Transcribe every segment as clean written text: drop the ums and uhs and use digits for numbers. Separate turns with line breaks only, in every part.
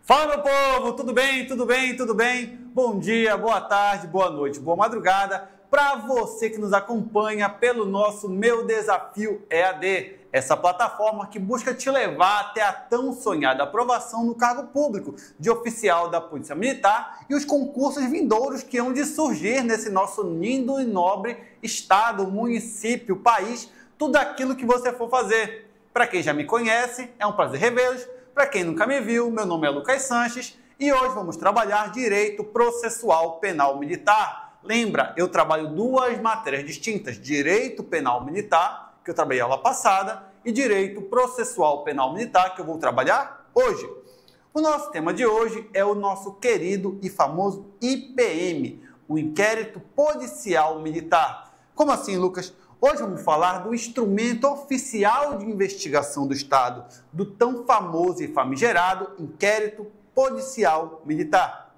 Fala, meu povo! Tudo bem? Tudo bem? Tudo bem? Bom dia, boa tarde, boa noite, boa madrugada para você que nos acompanha pelo nosso Meu Desafio EAD, essa plataforma que busca te levar até a tão sonhada aprovação no cargo público de oficial da Polícia Militar e os concursos vindouros que hão de surgir nesse nosso lindo e nobre estado, município, país, tudo aquilo que você for fazer. Para quem já me conhece, é um prazer revê-los. Para quem nunca me viu, meu nome é Lucas Sanches e hoje vamos trabalhar Direito Processual Penal Militar. Lembra, eu trabalho duas matérias distintas, Direito Penal Militar, que eu trabalhei aula passada, e Direito Processual Penal Militar, que eu vou trabalhar hoje. O nosso tema de hoje é o nosso querido e famoso IPM, o Inquérito Policial Militar. Como assim, Lucas? Hoje vamos falar do instrumento oficial de investigação do Estado, do tão famoso e famigerado Inquérito Policial Militar.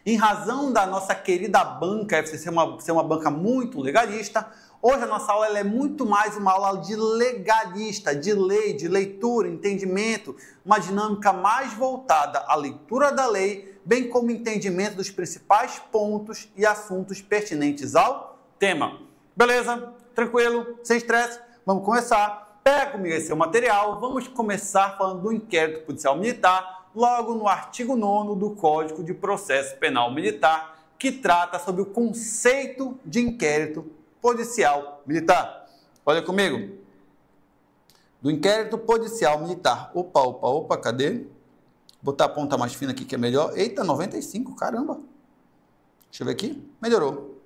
Em razão da nossa querida banca FCC ser uma banca muito legalista, hoje a nossa aula é muito mais uma aula de legalista, de lei, de leitura, entendimento, uma dinâmica mais voltada à leitura da lei, bem como entendimento dos principais pontos e assuntos pertinentes ao tema. Beleza? Tranquilo? Sem estresse? Vamos começar. Pega comigo esse seu material. Vamos começar falando do Inquérito Policial Militar, logo no artigo 9º do Código de Processo Penal Militar, que trata sobre o conceito de inquérito policial militar. Olha comigo. Do Inquérito Policial Militar. Opa, cadê? Vou botar a ponta mais fina aqui que é melhor. Eita, 95, caramba. Deixa eu ver aqui. Melhorou.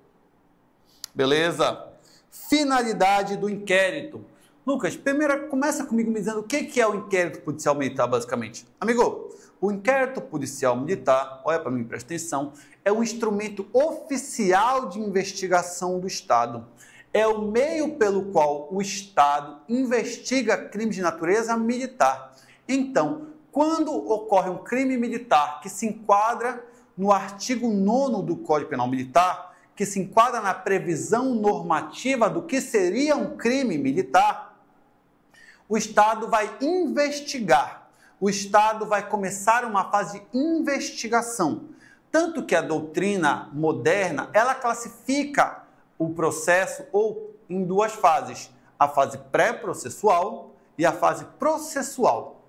Beleza. Finalidade do inquérito. Lucas, primeiro começa comigo me dizendo o que é o inquérito policial militar, basicamente. Amigo, o inquérito policial militar, olha para mim, presta atenção, é um instrumento oficial de investigação do Estado. É o meio pelo qual o Estado investiga crimes de natureza militar. Então, quando ocorre um crime militar que se enquadra no artigo 9º do Código Penal Militar, que se enquadra na previsão normativa do que seria um crime militar, o Estado vai investigar, o Estado vai começar uma fase de investigação. Tanto que a doutrina moderna, ela classifica o processo em duas fases, a fase pré-processual e a fase processual.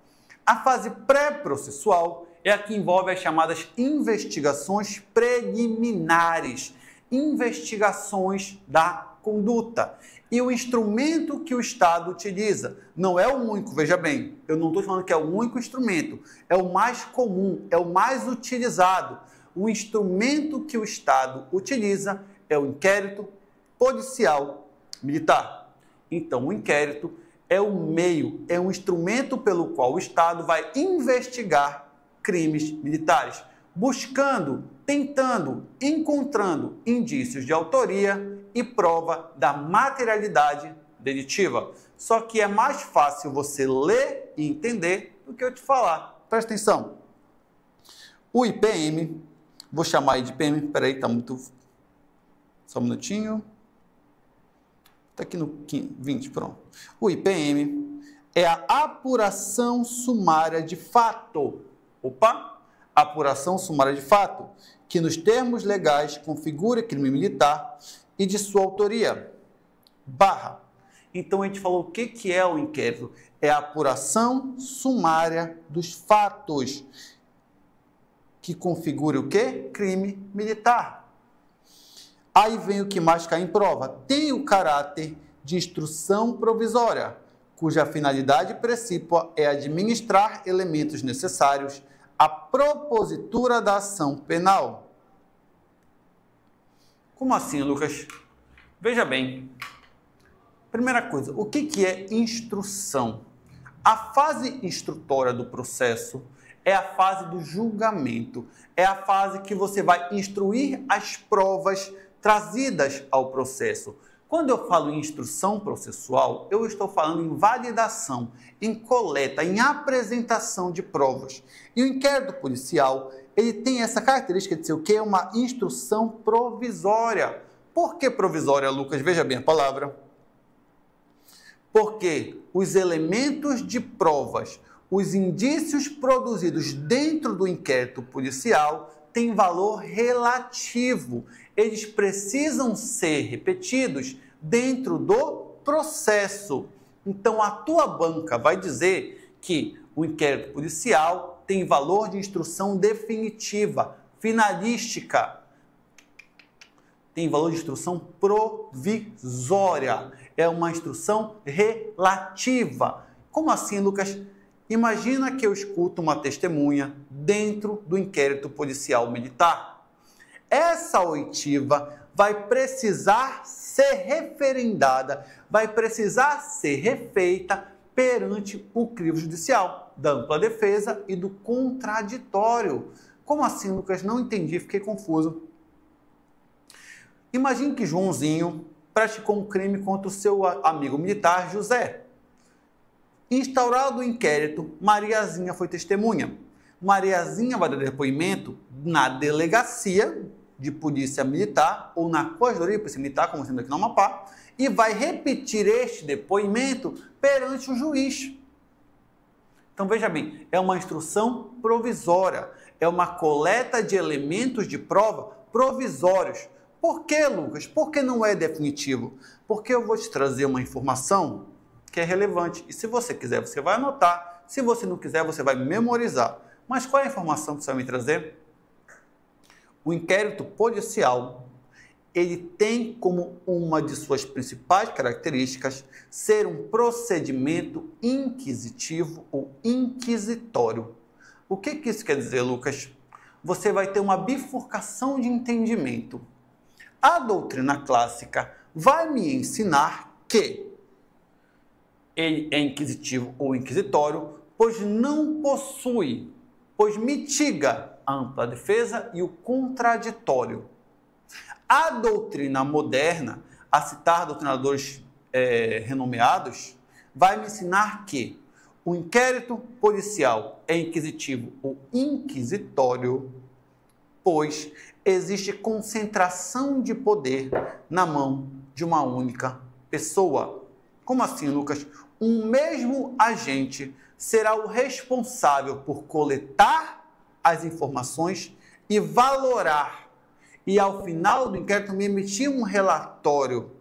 A fase pré-processual é a que envolve as chamadas investigações preliminares, investigações da conduta. E o instrumento que o Estado utiliza não é o único, veja bem, eu não estou falando que é o único instrumento, é o mais comum, é o mais utilizado. O instrumento que o Estado utiliza é o inquérito policial militar. Então, o inquérito é o meio, é um instrumento pelo qual o Estado vai investigar crimes militares, buscando, tentando, encontrando indícios de autoria e prova da materialidade delitiva. Só que é mais fácil você ler e entender do que eu te falar. Presta atenção. O IPM, vou chamar aí de IPM, peraí, tá muito... Só um minutinho. Tá aqui no 20, pronto. O IPM é a apuração sumária de fato. Apuração sumária de fato, que nos termos legais configura crime militar e de sua autoria. Então a gente falou o que é o inquérito? É a apuração sumária dos fatos que configura o quê? Crime militar. Aí vem o que mais cai em prova. Tem o caráter de instrução provisória, cuja finalidade precípua é administrar elementos necessários à propositura da ação penal. Como assim, Lucas? Veja bem. Primeira coisa, o que é instrução? A fase instrutória do processo é a fase do julgamento. É a fase que você vai instruir as provas trazidas ao processo. Quando eu falo em instrução processual, eu estou falando em validação, em coleta, em apresentação de provas. E o inquérito policial, ele tem essa característica de ser o quê? Uma instrução provisória. Por que provisória, Lucas? Veja bem a palavra. Porque os elementos de provas, os indícios produzidos dentro do inquérito policial têm valor relativo. Eles precisam ser repetidos dentro do processo. Então, a tua banca vai dizer que o inquérito policial tem valor de instrução definitiva, finalística. Tem valor de instrução provisória. É uma instrução relativa. Como assim, Lucas? Imagina que eu escuto uma testemunha dentro do inquérito policial militar. Essa oitiva vai precisar ser referendada, vai precisar ser refeita perante o crivo judicial, da ampla defesa e do contraditório. Como assim, Lucas? Não entendi, fiquei confuso. Imagine que Joãozinho praticou um crime contra o seu amigo militar José. Instaurado o inquérito, Mariazinha foi testemunha. Mariazinha vai dar depoimento na delegacia de polícia militar ou na corregedoria de polícia militar, como sendo aqui no Amapá, e vai repetir este depoimento perante o juiz. Então, veja bem, é uma instrução provisória, é uma coleta de elementos de prova provisórios. Por que, Lucas? Por que não é definitivo? Porque eu vou te trazer uma informação que é relevante. E se você quiser, você vai anotar. Se você não quiser, você vai memorizar. Mas qual é a informação que você vai me trazer? O inquérito policial, ele tem como uma de suas principais características ser um procedimento inquisitivo ou inquisitório. O que isso quer dizer, Lucas? Você vai ter uma bifurcação de entendimento. A doutrina clássica vai me ensinar que ele é inquisitivo ou inquisitório, pois não possui, pois mitiga a ampla defesa e o contraditório. A doutrina moderna, a citar doutrinadores renomeados, vai me ensinar que o inquérito policial é inquisitivo ou inquisitório, pois existe concentração de poder na mão de uma única pessoa. Como assim, Lucas? Um mesmo agente será o responsável por coletar as informações e valorar, e ao final do inquérito me emitir um relatório.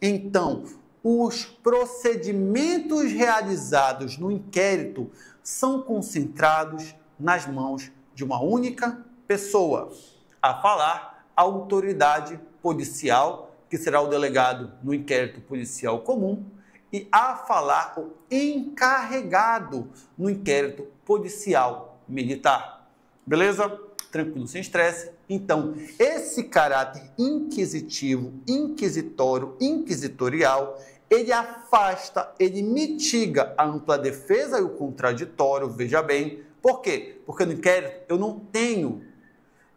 Então, os procedimentos realizados no inquérito são concentrados nas mãos de uma única pessoa, a falar a autoridade policial, que será o delegado no inquérito policial comum, e a falar o encarregado no inquérito policial militar. Beleza? Tranquilo, sem estresse. Então, esse caráter inquisitivo, inquisitório, inquisitorial, ele afasta, ele mitiga a ampla defesa e o contraditório, veja bem. Por quê? Porque no inquérito eu não tenho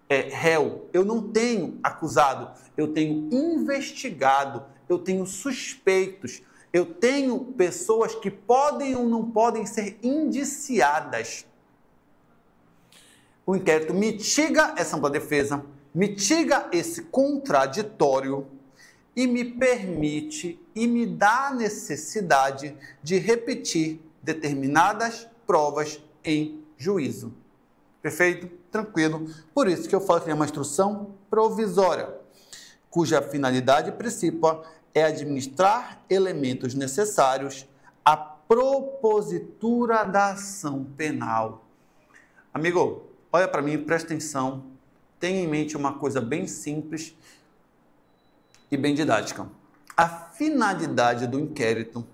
réu, eu não tenho acusado, eu tenho investigado, eu tenho suspeitos, eu tenho pessoas que podem ou não podem ser indiciadas. O inquérito mitiga essa ampla defesa, mitiga esse contraditório e me permite e me dá a necessidade de repetir determinadas provas em juízo. Perfeito? Tranquilo. Por isso que eu falo que é uma instrução provisória, cuja finalidade principal é administrar elementos necessários à propositura da ação penal. Amigo, olha para mim, presta atenção, tenha em mente uma coisa bem simples e bem didática. A finalidade do inquérito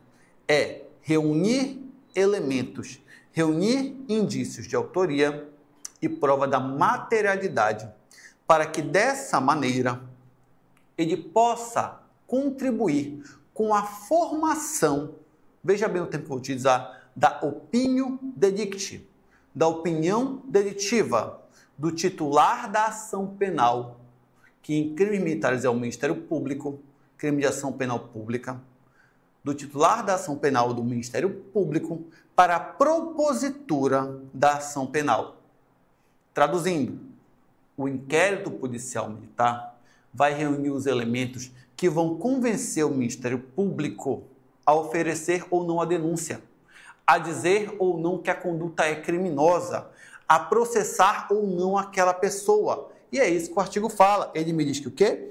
é reunir elementos, reunir indícios de autoria e prova da materialidade, para que dessa maneira ele possa contribuir com a formação, veja bem o termo que eu vou utilizar, da opinio delicti, da opinião delitiva, do titular da ação penal, que em crimes militares é o Ministério Público, crime de ação penal pública, do titular da ação penal do Ministério Público para a propositura da ação penal. Traduzindo, o inquérito policial militar vai reunir os elementos que vão convencer o Ministério Público a oferecer ou não a denúncia, a dizer ou não que a conduta é criminosa, a processar ou não aquela pessoa. E é isso que o artigo fala. Ele me diz que o quê?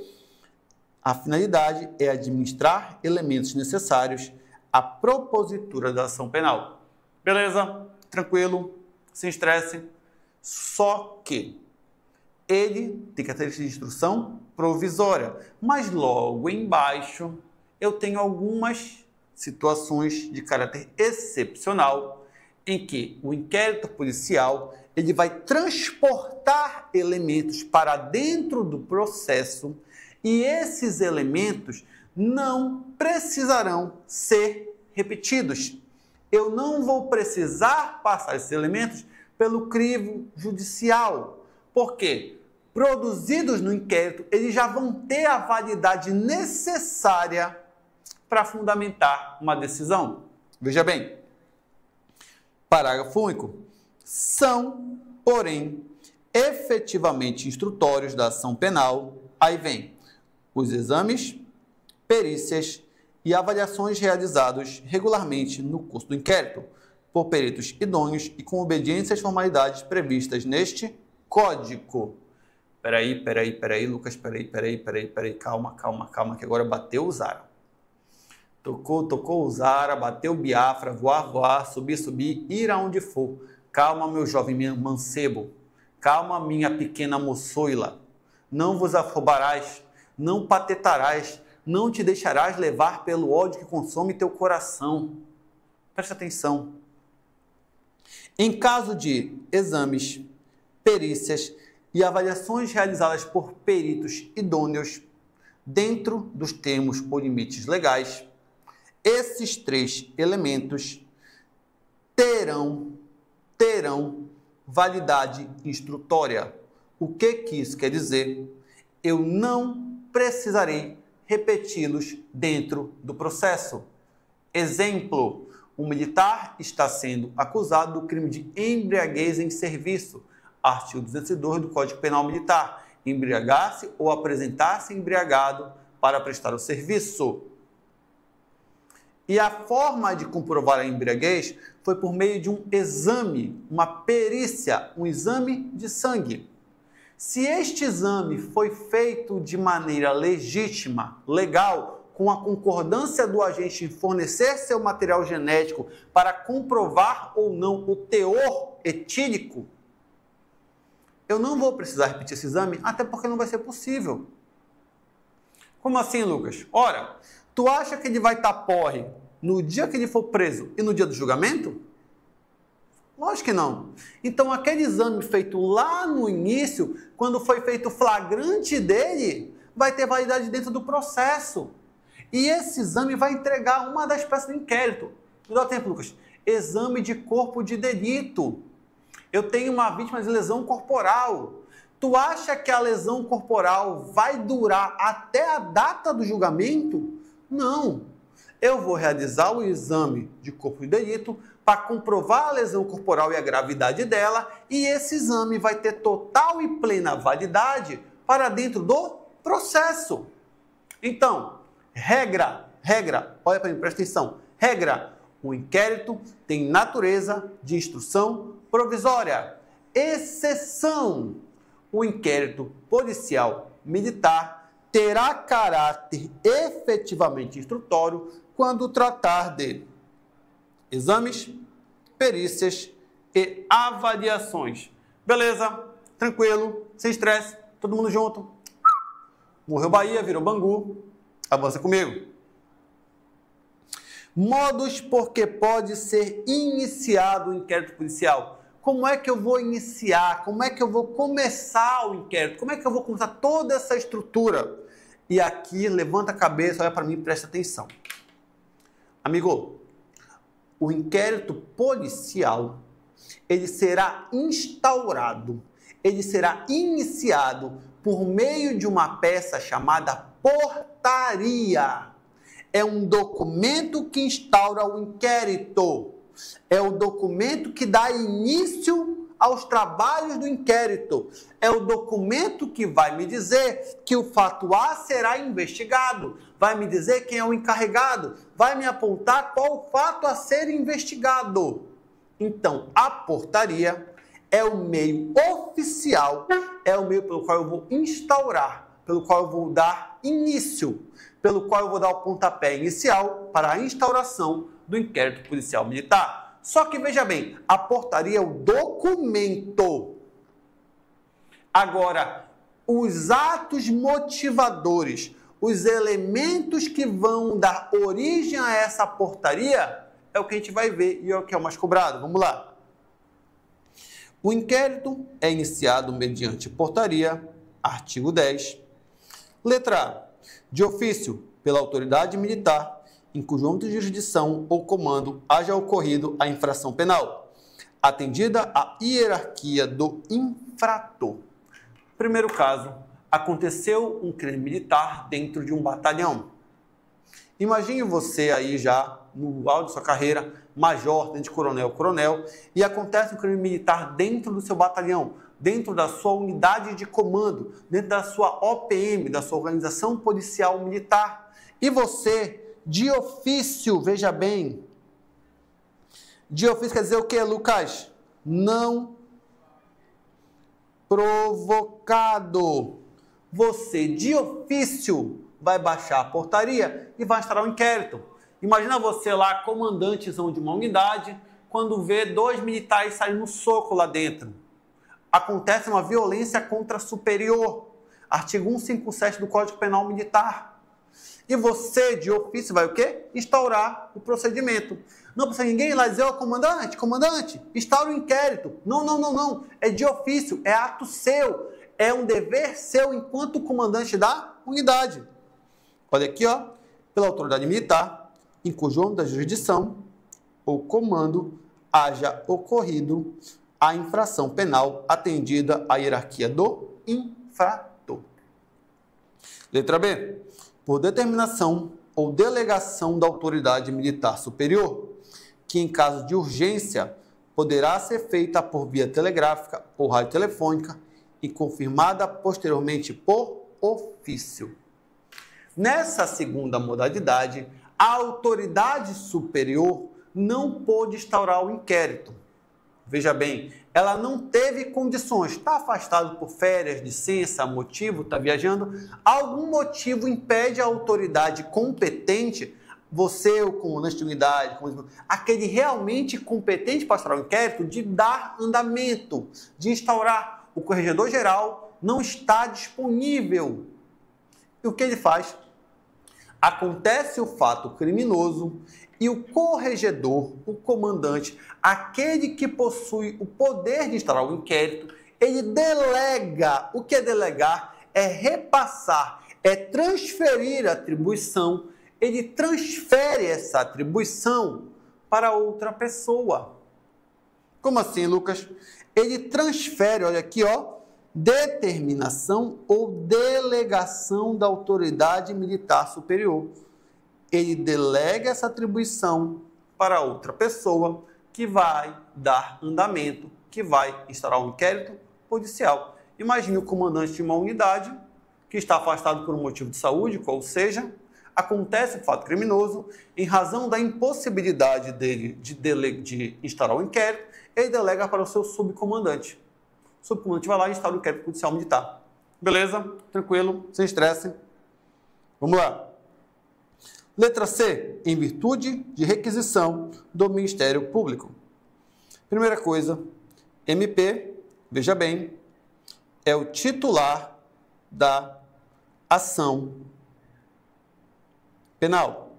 A finalidade é administrar elementos necessários à propositura da ação penal. Beleza? Tranquilo? Sem estresse? Só que ele tem característica de instrução provisória. Mas logo embaixo eu tenho algumas situações de caráter excepcional em que o inquérito policial ele vai transportar elementos para dentro do processo e esses elementos não precisarão ser repetidos. Eu não vou precisar passar esses elementos pelo crivo judicial. Por quê? Produzidos no inquérito, eles já vão ter a validade necessária para fundamentar uma decisão. Veja bem, parágrafo único. São, porém, efetivamente instrutórios da ação penal. Aí vem os exames, perícias e avaliações realizados regularmente no curso do inquérito por peritos idôneos e com obediência às formalidades previstas neste Código. Peraí, Lucas, peraí, calma, que agora bateu o Zara. Tocou o Zara, bateu o Biafra, voar, subir, ir aonde for. Calma, meu jovem mancebo, calma, minha pequena moçoila. Não vos afobarás, não patetarás, não te deixarás levar pelo ódio que consome teu coração. Presta atenção. Em caso de exames, perícias e avaliações realizadas por peritos idôneos, dentro dos termos ou limites legais, esses três elementos terão validade instrutória. O que isso quer dizer? Eu não precisarei repeti-los dentro do processo. Exemplo, um militar está sendo acusado do crime de embriaguez em serviço. Artigo 202 do Código Penal Militar. Embriagar-se ou apresentar-se embriagado para prestar o serviço. E a forma de comprovar a embriaguez foi por meio de um exame, uma perícia, um exame de sangue. Se este exame foi feito de maneira legítima, legal, com a concordância do agente em fornecer seu material genético para comprovar ou não o teor etílico, eu não vou precisar repetir esse exame, até porque não vai ser possível. Como assim, Lucas? Ora, tu acha que ele vai estar porre no dia que ele for preso e no dia do julgamento? Lógico que não. Então, aquele exame feito lá no início, quando foi feito o flagrante dele, vai ter validade dentro do processo. E esse exame vai entregar uma das peças do inquérito. Me dá tempo, Lucas. Exame de corpo de delito. Eu tenho uma vítima de lesão corporal. Tu acha que a lesão corporal vai durar até a data do julgamento? Não. Eu vou realizar o exame de corpo de delito para comprovar a lesão corporal e a gravidade dela, e esse exame vai ter total e plena validade para dentro do processo. Então, regra, olha para mim, presta atenção. Regra, o inquérito tem natureza de instrução provisória. Exceção, o inquérito policial militar terá caráter efetivamente instrutório quando tratar de exames, perícias e avaliações. Beleza? Tranquilo, sem estresse, todo mundo junto. Morreu Bahia, virou Bangu. Avança comigo. Modos por que pode ser iniciado o inquérito policial. Como é que eu vou iniciar? Como é que eu vou começar o inquérito? Como é que eu vou começar toda essa estrutura? E aqui, levanta a cabeça, olha para mim e presta atenção. Amigo, o inquérito policial, ele será instaurado, ele será iniciado por meio de uma peça chamada portaria. É um documento que instaura o inquérito. É o documento que dá início aos trabalhos do inquérito. É o documento que vai me dizer que o fato A será investigado, vai me dizer quem é o encarregado, vai me apontar qual o fato a ser investigado. Então, a portaria é o meio oficial, é o meio pelo qual eu vou instaurar, pelo qual eu vou dar início, pelo qual eu vou dar o pontapé inicial para a instauração do inquérito policial militar. Só que veja bem, a portaria é o documento. Agora, os atos motivadores, os elementos que vão dar origem a essa portaria, é o que a gente vai ver e é o que é o mais cobrado. Vamos lá. O inquérito é iniciado mediante portaria, artigo 10. Letra A. De ofício, pela autoridade militar, em cujo âmbito de jurisdição ou comando haja ocorrido a infração penal, atendida a hierarquia do infrator. Primeiro caso, aconteceu um crime militar dentro de um batalhão. Imagine você aí já no auge da sua carreira, major, tenente coronel, e acontece um crime militar dentro do seu batalhão, dentro da sua unidade de comando, dentro da sua OPM, da sua organização policial militar. E você, de ofício, veja bem, de ofício quer dizer o que, Lucas? Não provocado. Você, de ofício, vai baixar a portaria e vai instaurar um inquérito. Imagina você lá, comandantezão de uma unidade, quando vê 2 militares saindo no soco lá dentro. Acontece uma violência contra superior. Artigo 157 do Código Penal Militar. E você, de ofício, vai o quê? Instaurar o procedimento. Não precisa ninguém ir lá dizer, ó, comandante, instaura o inquérito. Não. É de ofício, é ato seu. É um dever seu enquanto comandante da unidade. Olha aqui, ó. Pela autoridade militar, em cujo âmbito da jurisdição ou comando haja ocorrido a infração penal atendida à hierarquia do infrator. Letra B. Por determinação ou delegação da autoridade militar superior, que em caso de urgência poderá ser feita por via telegráfica ou radiotelefônica e confirmada posteriormente por ofício. Nessa segunda modalidade, a autoridade superior não pôde instaurar o inquérito. Veja bem, ela não teve condições, está afastado por férias, licença, motivo, está viajando. Algum motivo impede a autoridade competente, você, o comandante de unidade, aquele realmente competente para instaurar o inquérito, de dar andamento, de instaurar. O corregedor geral não está disponível. E o que ele faz? Acontece o fato criminoso e o corregedor, o comandante, aquele que possui o poder de instaurar o inquérito, ele delega. O que é delegar? É repassar, é transferir a atribuição. Ele transfere essa atribuição para outra pessoa. Como assim, Lucas? Ele transfere, olha aqui, ó, determinação ou delegação da autoridade militar superior. Ele delega essa atribuição para outra pessoa que vai dar andamento, que vai instaurar um inquérito policial. Imagine o comandante de uma unidade que está afastado por um motivo de saúde, qual seja, acontece um fato criminoso, em razão da impossibilidade dele de instaurar o inquérito, ele delega para o seu subcomandante. O subcomandante vai lá e instaura o inquérito policial militar. Beleza? Tranquilo? Sem estresse. Vamos lá. Letra C. Em virtude de requisição do Ministério Público. Primeira coisa, MP, veja bem, é o titular da ação penal.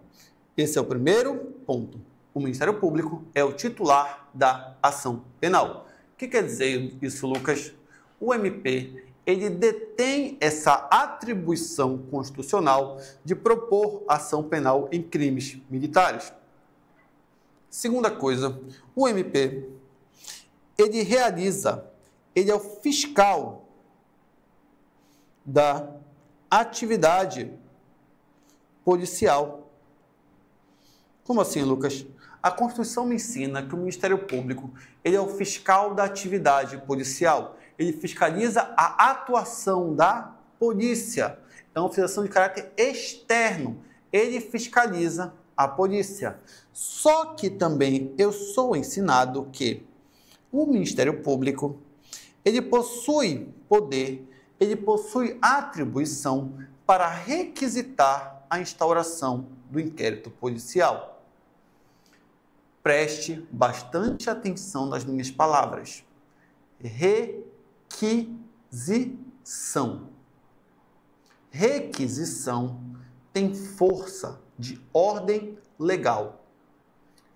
Esse é o primeiro ponto. O Ministério Público é o titular da ação penal. O que quer dizer isso, Lucas? O MP, ele detém essa atribuição constitucional de propor ação penal em crimes militares. Segunda coisa, o MP, ele é o fiscal da atividade policial. Como assim, Lucas? A Constituição me ensina que o Ministério Público ele é o fiscal da atividade policial. Ele fiscaliza a atuação da polícia. É uma fiscalização de caráter externo. Ele fiscaliza a polícia. Só que também eu sou ensinado que o Ministério Público ele possui poder, ele possui atribuição para requisitar a instauração do inquérito policial. Preste bastante atenção nas minhas palavras. Requisição. Requisição tem força de ordem legal.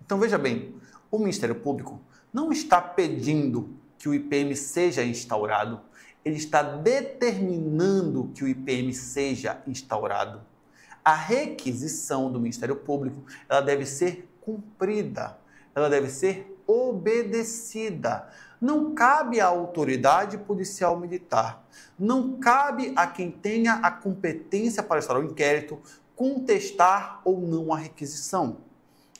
Então veja bem, o Ministério Público não está pedindo que o IPM seja instaurado, ele está determinando que o IPM seja instaurado. A requisição do Ministério Público, ela deve ser cumprida, ela deve ser obedecida. Não cabe à autoridade policial militar, não cabe a quem tenha a competência para instaurar o inquérito contestar ou não a requisição.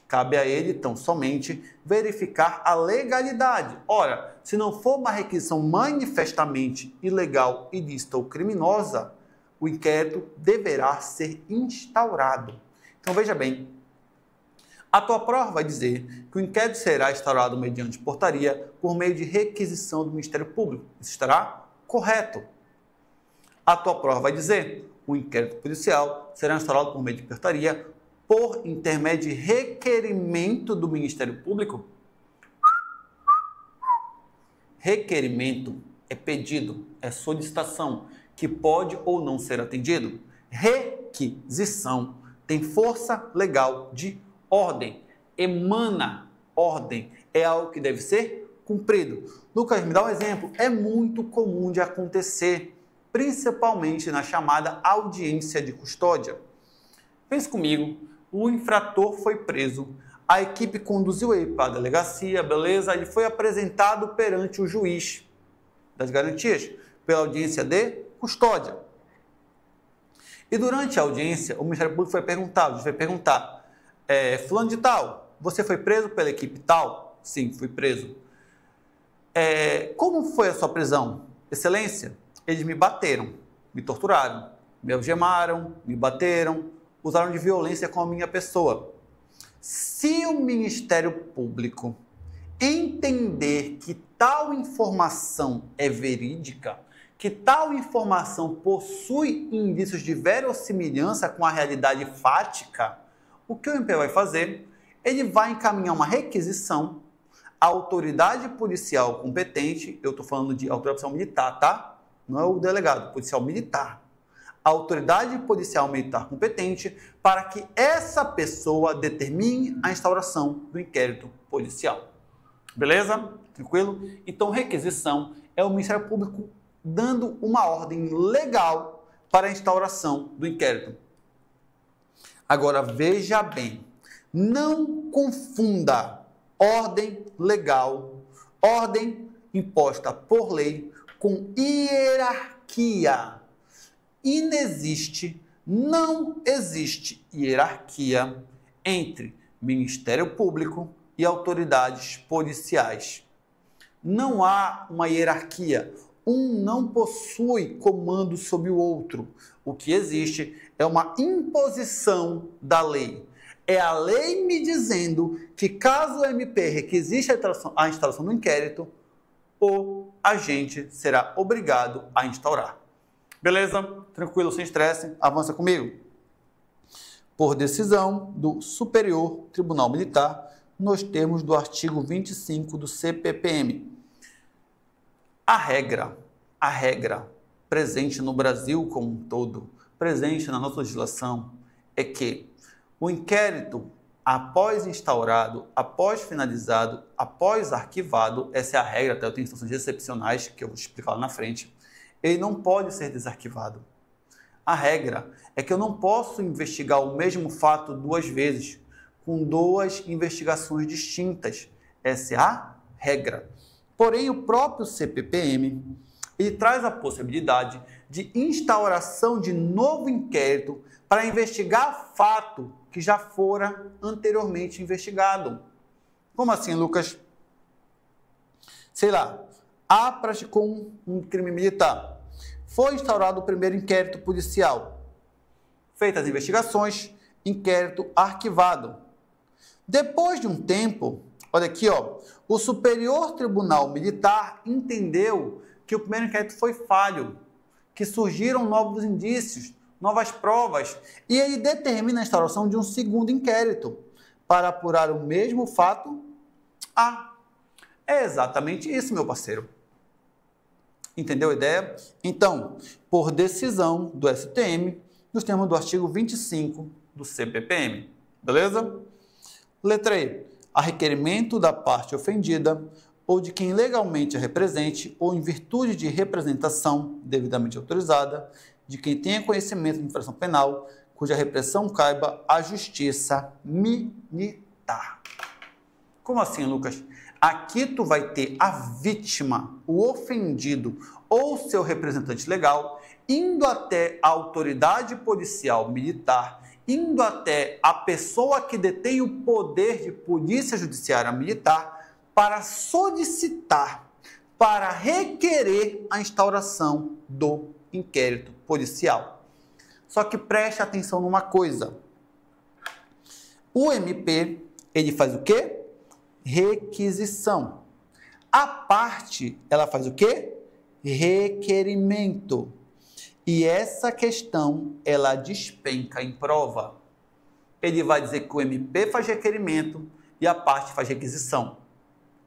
Cabe a ele, então, somente verificar a legalidade. Ora, se não for uma requisição manifestamente ilegal, ilícita ou criminosa, o inquérito deverá ser instaurado. Então, veja bem, a tua prova vai dizer que o inquérito será instaurado mediante portaria por meio de requisição do Ministério Público. Isso estará correto. A tua prova vai dizer que o inquérito policial será instaurado por meio de portaria por intermédio de requerimento do Ministério Público. Requerimento é pedido, é solicitação, que pode ou não ser atendido. Requisição tem força legal de ordem, emana ordem, é algo que deve ser cumprido. Lucas, me dá um exemplo. É muito comum de acontecer, principalmente na chamada audiência de custódia. Pense comigo, o infrator foi preso, a equipe conduziu ele para a delegacia, beleza? Ele foi apresentado perante o juiz das garantias, pela audiência de custódia. E durante a audiência, o Ministério Público foi perguntar, o juiz vai perguntar, fulano de tal, você foi preso pela equipe tal? Sim, fui preso. Como foi a sua prisão? Excelência, eles me bateram, me torturaram, me algemaram, me bateram, usaram de violência com a minha pessoa. Se o Ministério Público entender que tal informação é verídica, que tal informação possui indícios de verossimilhança com a realidade fática, o que o MP vai fazer? Ele vai encaminhar uma requisição à autoridade policial competente, eu estou falando de autoridade policial militar, tá? Não é o delegado, policial militar. A autoridade policial militar competente para que essa pessoa determine a instauração do inquérito policial. Beleza? Tranquilo? Então, requisição é o Ministério Público dando uma ordem legal para a instauração do inquérito. Agora, veja bem, não confunda ordem legal, ordem imposta por lei, com hierarquia. Não existe hierarquia entre Ministério Público e autoridades policiais. Não há uma hierarquia. Um não possui comando sobre o outro. O que existe é uma imposição da lei. É a lei me dizendo que caso o MP requisite a instauração do inquérito, o agente será obrigado a instaurar. Beleza? Tranquilo, sem estresse. Avança comigo. Por decisão do Superior Tribunal Militar, nos termos do artigo 25 do CPPM. A regra presente no Brasil como um todo, presente na nossa legislação, é que o inquérito, após instaurado, após finalizado, após arquivado, essa é a regra, até eu tenho instruções excepcionais que eu vou explicar lá na frente, ele não pode ser desarquivado. A regra é que eu não posso investigar o mesmo fato duas vezes, com duas investigações distintas. Essa é a regra. Porém, o próprio CPPM, ele traz a possibilidade de instauração de novo inquérito para investigar fato que já fora anteriormente investigado. Como assim, Lucas? Sei lá, A praticou um crime militar. Foi instaurado o primeiro inquérito policial. Feitas as investigações, inquérito arquivado. Depois de um tempo, olha aqui, ó, o Superior Tribunal Militar entendeu que o primeiro inquérito foi falho, que surgiram novos indícios, novas provas, e ele determina a instauração de um segundo inquérito para apurar o mesmo fato. É exatamente isso, meu parceiro. Entendeu a ideia? Então, por decisão do STM, nos termos do artigo 25 do CPPM. Beleza? Letra E. A requerimento da parte ofendida ou de quem legalmente a represente ou em virtude de representação devidamente autorizada, de quem tenha conhecimento de infração penal, cuja repressão caiba à justiça militar. Como assim, Lucas? Aqui tu vai ter a vítima, o ofendido ou seu representante legal indo até a autoridade policial militar, indo até a pessoa que detém o poder de polícia judiciária militar para solicitar, para requerer a instauração do inquérito policial. Só que preste atenção numa coisa. O MP, ele faz o quê? Requisição. A parte, ela faz o quê? Requerimento. E essa questão, ela despenca em prova. Ele vai dizer que o MP faz requerimento e a parte faz requisição.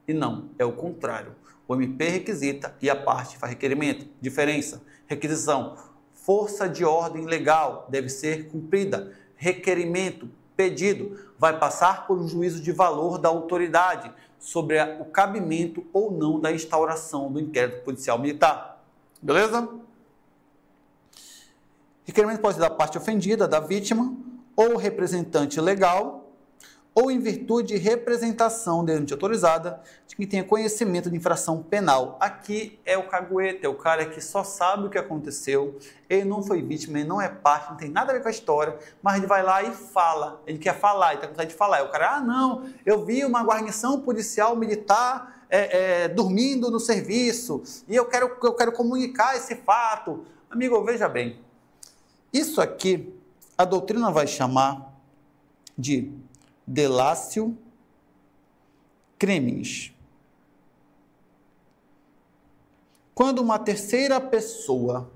E não, é o contrário. O MP requisita e a parte faz requerimento. Diferença. Requisição. Força de ordem legal deve ser cumprida. Requerimento, pedido, vai passar por um juízo de valor da autoridade sobre o cabimento ou não da instauração do inquérito policial militar. Beleza? Requerimento pode ser da parte ofendida, da vítima, ou representante legal, ou em virtude de representação devidamente autorizada de quem tenha conhecimento de infração penal. Aqui é o cagueta, é o cara que só sabe o que aconteceu, ele não foi vítima, ele não é parte, não tem nada a ver com a história, mas ele vai lá e fala, ele quer falar, ele está com vontade de falar. E o cara, não, eu vi uma guarnição policial militar dormindo no serviço, e eu quero comunicar esse fato. Amigo, veja bem, isso aqui a doutrina vai chamar de delatio criminis. Quando uma terceira pessoa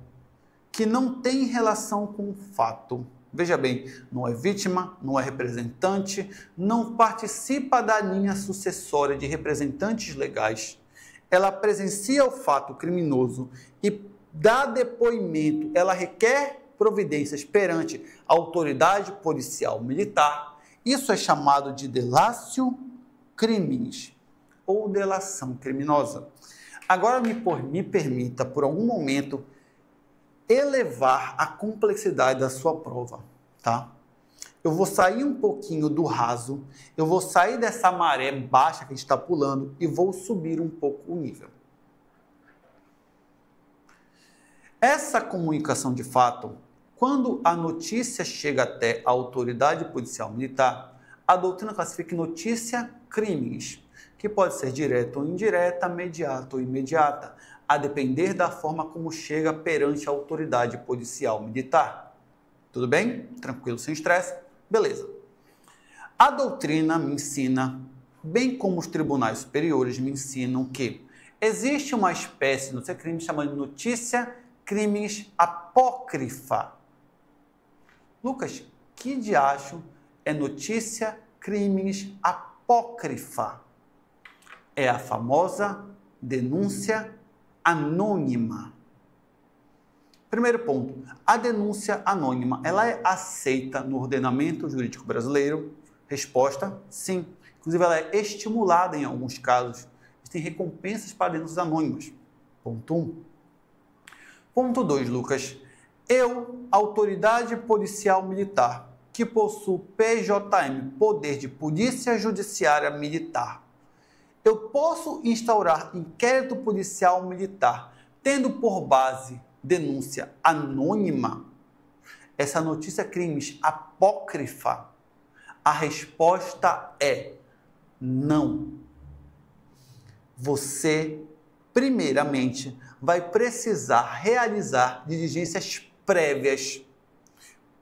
que não tem relação com o fato, veja bem, não é vítima, não é representante, não participa da linha sucessória de representantes legais, ela presencia o fato criminoso e dá depoimento, ela requer providências perante a autoridade policial militar, isso é chamado de delatio criminis, ou delação criminosa. Agora me permita, por algum momento, elevar a complexidade da sua prova, tá? Eu vou sair um pouquinho do raso, eu vou sair dessa maré baixa que a gente está pulando e vou subir um pouco o nível. Essa comunicação de fato, quando a notícia chega até a autoridade policial militar, a doutrina classifica em notícia criminis, que pode ser direta ou indireta, mediata ou imediata, a depender da forma como chega perante a autoridade policial militar. Tudo bem? Tranquilo, sem estresse? Beleza. A doutrina me ensina, bem como os tribunais superiores me ensinam, que existe uma espécie de notícia crime chamada de notícia criminis apócrifa. Lucas, que diacho é notícia criminis apócrifa? É a famosa denúncia anônima. Primeiro ponto, a denúncia anônima, ela é aceita no ordenamento jurídico brasileiro? Resposta, sim. Inclusive, ela é estimulada em alguns casos. Existem recompensas para denúncias anônimas. Ponto 1. Ponto 2, Lucas. Eu, autoridade policial militar, que possuo PJM, poder de polícia judiciária militar, eu posso instaurar inquérito policial militar, tendo por base denúncia anônima? Essa notícia crimes apócrifa? A resposta é Não. Você, primeiramente, vai precisar realizar diligências prévias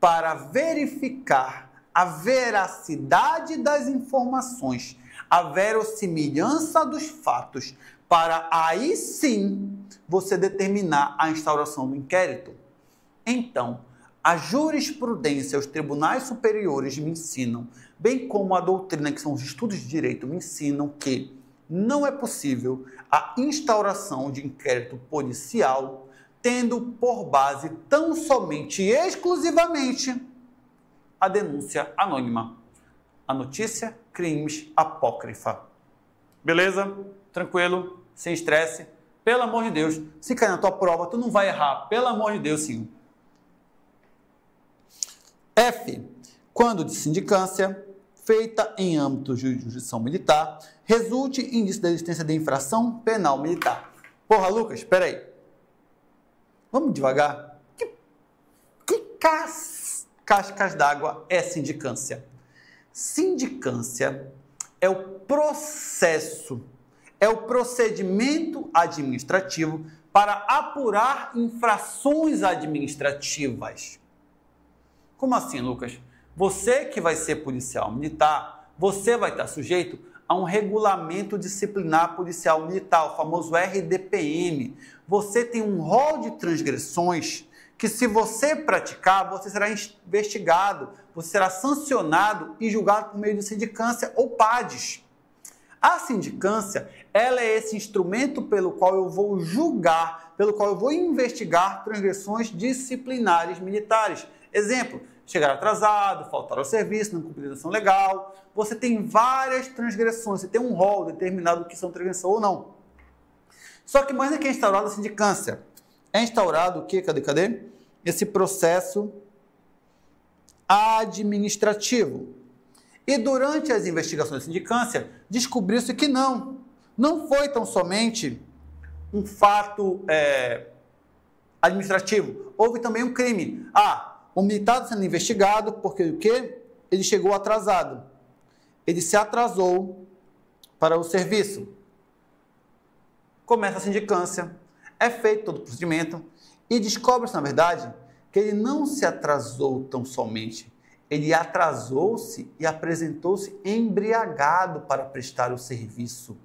para verificar a veracidade das informações, a verossimilhança dos fatos, para aí sim você determinar a instauração do inquérito. Então, a jurisprudência, os tribunais superiores me ensinam, bem como a doutrina, que são os estudos de direito, me ensinam que não é possível a instauração de inquérito policial tendo por base tão somente e exclusivamente a denúncia anônima. A notícia, crimes, apócrifa. Beleza? Tranquilo? Sem estresse? Pelo amor de Deus, se cair na tua prova, tu não vai errar. Pelo amor de Deus, sim. F. Quando de sindicância feita em âmbito de jurisdição militar, resulte indício da existência de infração penal militar. Porra, Lucas, espera aí. Vamos devagar. Que cascas d'água é sindicância? Sindicância é o processo, é o procedimento administrativo para apurar infrações administrativas. Como assim, Lucas? Você que vai ser policial militar, você vai estar sujeito a um regulamento disciplinar policial militar, o famoso RDPM. Você tem um rol de transgressões que, se você praticar, você será investigado, você será sancionado e julgado por meio de sindicância ou PADES. A sindicância, ela é esse instrumento pelo qual eu vou julgar, pelo qual eu vou investigar transgressões disciplinares militares. Exemplo, chegar atrasado, faltar ao serviço, não cumprir a ação legal. Você tem várias transgressões, você tem um rol determinado do que são transgressões ou não. Só que mais é que é instaurada a sindicância. É instaurado o quê? Cadê? Esse processo administrativo. E durante as investigações de sindicância, descobriu-se que não foi tão somente um fato administrativo. Houve também um crime. O militar está sendo investigado porque o quê? Ele chegou atrasado. Ele se atrasou para o serviço. Começa a sindicância, é feito todo o procedimento e descobre-se, na verdade, que ele não se atrasou tão somente. Ele atrasou-se e apresentou-se embriagado para prestar o serviço.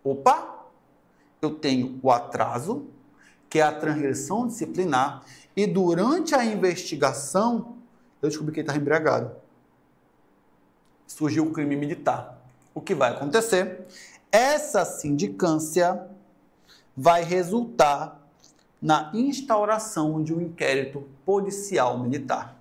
Opa! Eu tenho o atraso, que é a transgressão disciplinar, e durante a investigação, eu descobri que ele estava embriagado. Surgiu o crime militar. O que vai acontecer? Essa sindicância vai resultar na instauração de um inquérito policial militar.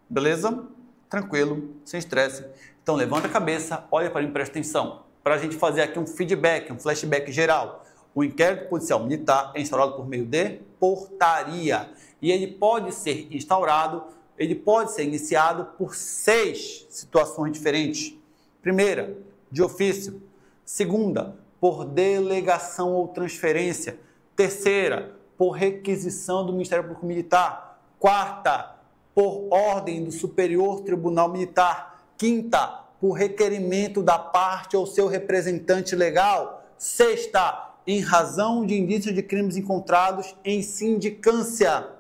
Beleza? Tranquilo, sem estresse. Então levanta a cabeça, olha para mim, presta atenção. Para a gente fazer aqui um feedback, um flashback geral. O inquérito policial militar é instaurado por meio de portaria. E ele pode ser instaurado, ele pode ser iniciado por 6 situações diferentes. Primeira, de ofício. Segunda, por delegação ou transferência. Terceira, por requisição do Ministério Público Militar. Quarta, por ordem do Superior Tribunal Militar. Quinta, por requerimento da parte ou seu representante legal. Sexta, em razão de indícios de crimes encontrados em sindicância.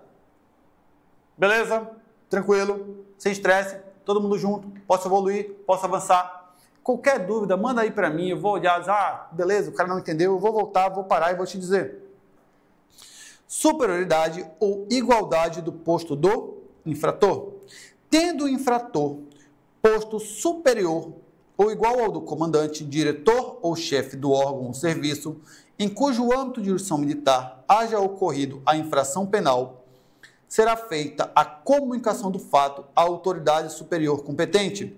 Beleza? Tranquilo? Sem estresse? Todo mundo junto? Posso evoluir? Posso avançar? Qualquer dúvida, manda aí para mim. Eu vou olhar, beleza, o cara não entendeu. Eu vou voltar, vou parar e vou te dizer. Superioridade ou igualdade do posto do infrator. Tendo o infrator posto superior ou igual ao do comandante, diretor ou chefe do órgão ou serviço, em cujo âmbito de jurisdição militar haja ocorrido a infração penal, será feita a comunicação do fato à autoridade superior competente,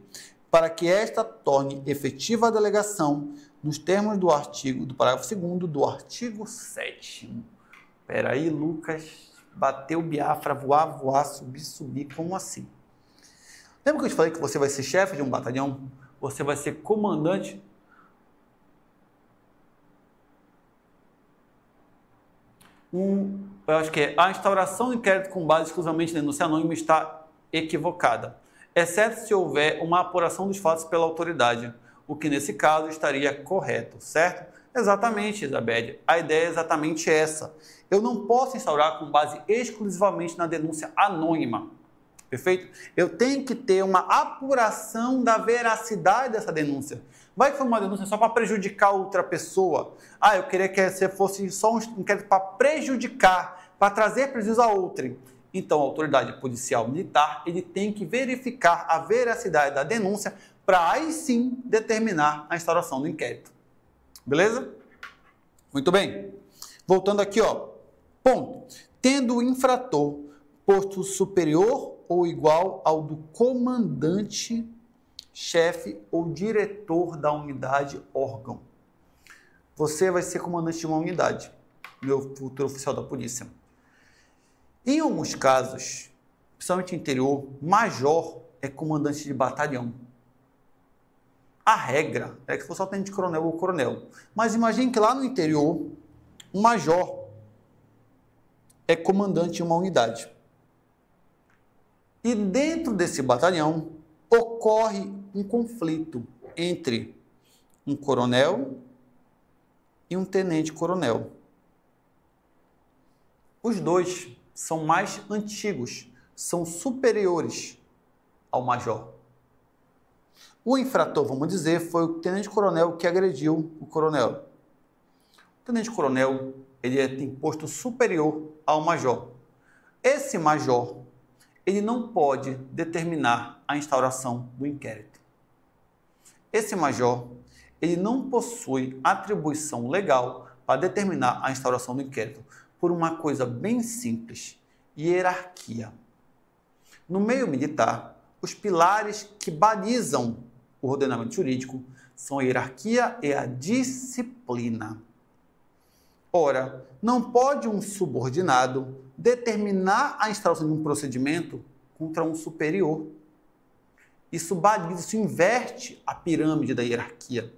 para que esta torne efetiva a delegação nos termos do parágrafo 2º do artigo 7º. Espera aí, Lucas, bateu Biafra, voar, subir, como assim? Lembra que eu te falei que você vai ser chefe de um batalhão? Você vai ser comandante? Eu acho que a instauração de inquérito com base exclusivamente na denúncia anônima está equivocada, exceto se houver uma apuração dos fatos pela autoridade. o que nesse caso estaria correto, certo? Exatamente, Isabelle. A ideia é exatamente essa. Eu não posso instaurar com base exclusivamente na denúncia anônima, perfeito? Eu tenho que ter uma apuração da veracidade dessa denúncia. Vai que foi uma denúncia só para prejudicar outra pessoa. Ah, eu queria que você fosse só um inquérito para prejudicar, para trazer prejuízo a outrem. Então, a autoridade policial militar, ele tem que verificar a veracidade da denúncia para aí sim determinar a instauração do inquérito. Beleza? Muito bem. Voltando aqui, ó. Ponto. Tendo o infrator posto superior ou igual ao do comandante, chefe ou diretor da unidade órgão. Você vai ser comandante de uma unidade, meu futuro oficial da polícia. Em alguns casos, principalmente no interior, major é comandante de batalhão. A regra é que fosse só tenente coronel ou coronel. Mas imagine que lá no interior, um major é comandante de uma unidade. E dentro desse batalhão ocorre um conflito entre um coronel e um tenente coronel. Os dois são mais antigos, são superiores ao major. O infrator, vamos dizer, foi o tenente-coronel que agrediu o coronel. O tenente-coronel, ele tem posto superior ao major. Esse major, ele não pode determinar a instauração do inquérito. Esse major, ele não possui atribuição legal para determinar a instauração do inquérito por uma coisa bem simples, hierarquia. No meio militar, os pilares que balizam o ordenamento jurídico são a hierarquia e a disciplina. Ora, não pode um subordinado determinar a instauração de um procedimento contra um superior. Isso baliza, isso inverte a pirâmide da hierarquia.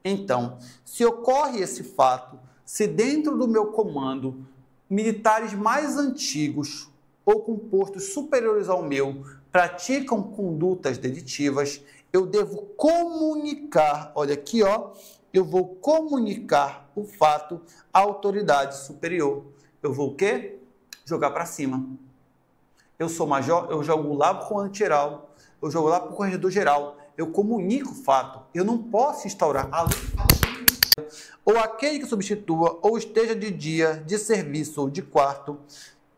Então, se ocorre esse fato, se dentro do meu comando, militares mais antigos ou com postos superiores ao meu praticam condutas delitivas, eu devo comunicar, olha aqui, ó, eu vou comunicar o fato à autoridade superior. Eu vou o quê? Jogar para cima. Eu sou major, eu jogo lá para o comandante geral, eu jogo lá para o corregedor geral, eu comunico o fato. Eu não posso instaurar a lei ou aquele que substitua ou esteja de dia, de serviço ou de quarto,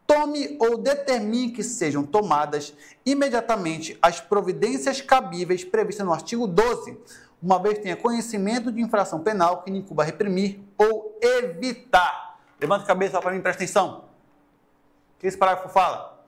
tome ou determine que sejam tomadas imediatamente as providências cabíveis previstas no artigo 12, uma vez que tenha conhecimento de infração penal que lhe incumba reprimir ou evitar. Levanta a cabeça para mim, presta atenção. O que esse parágrafo fala?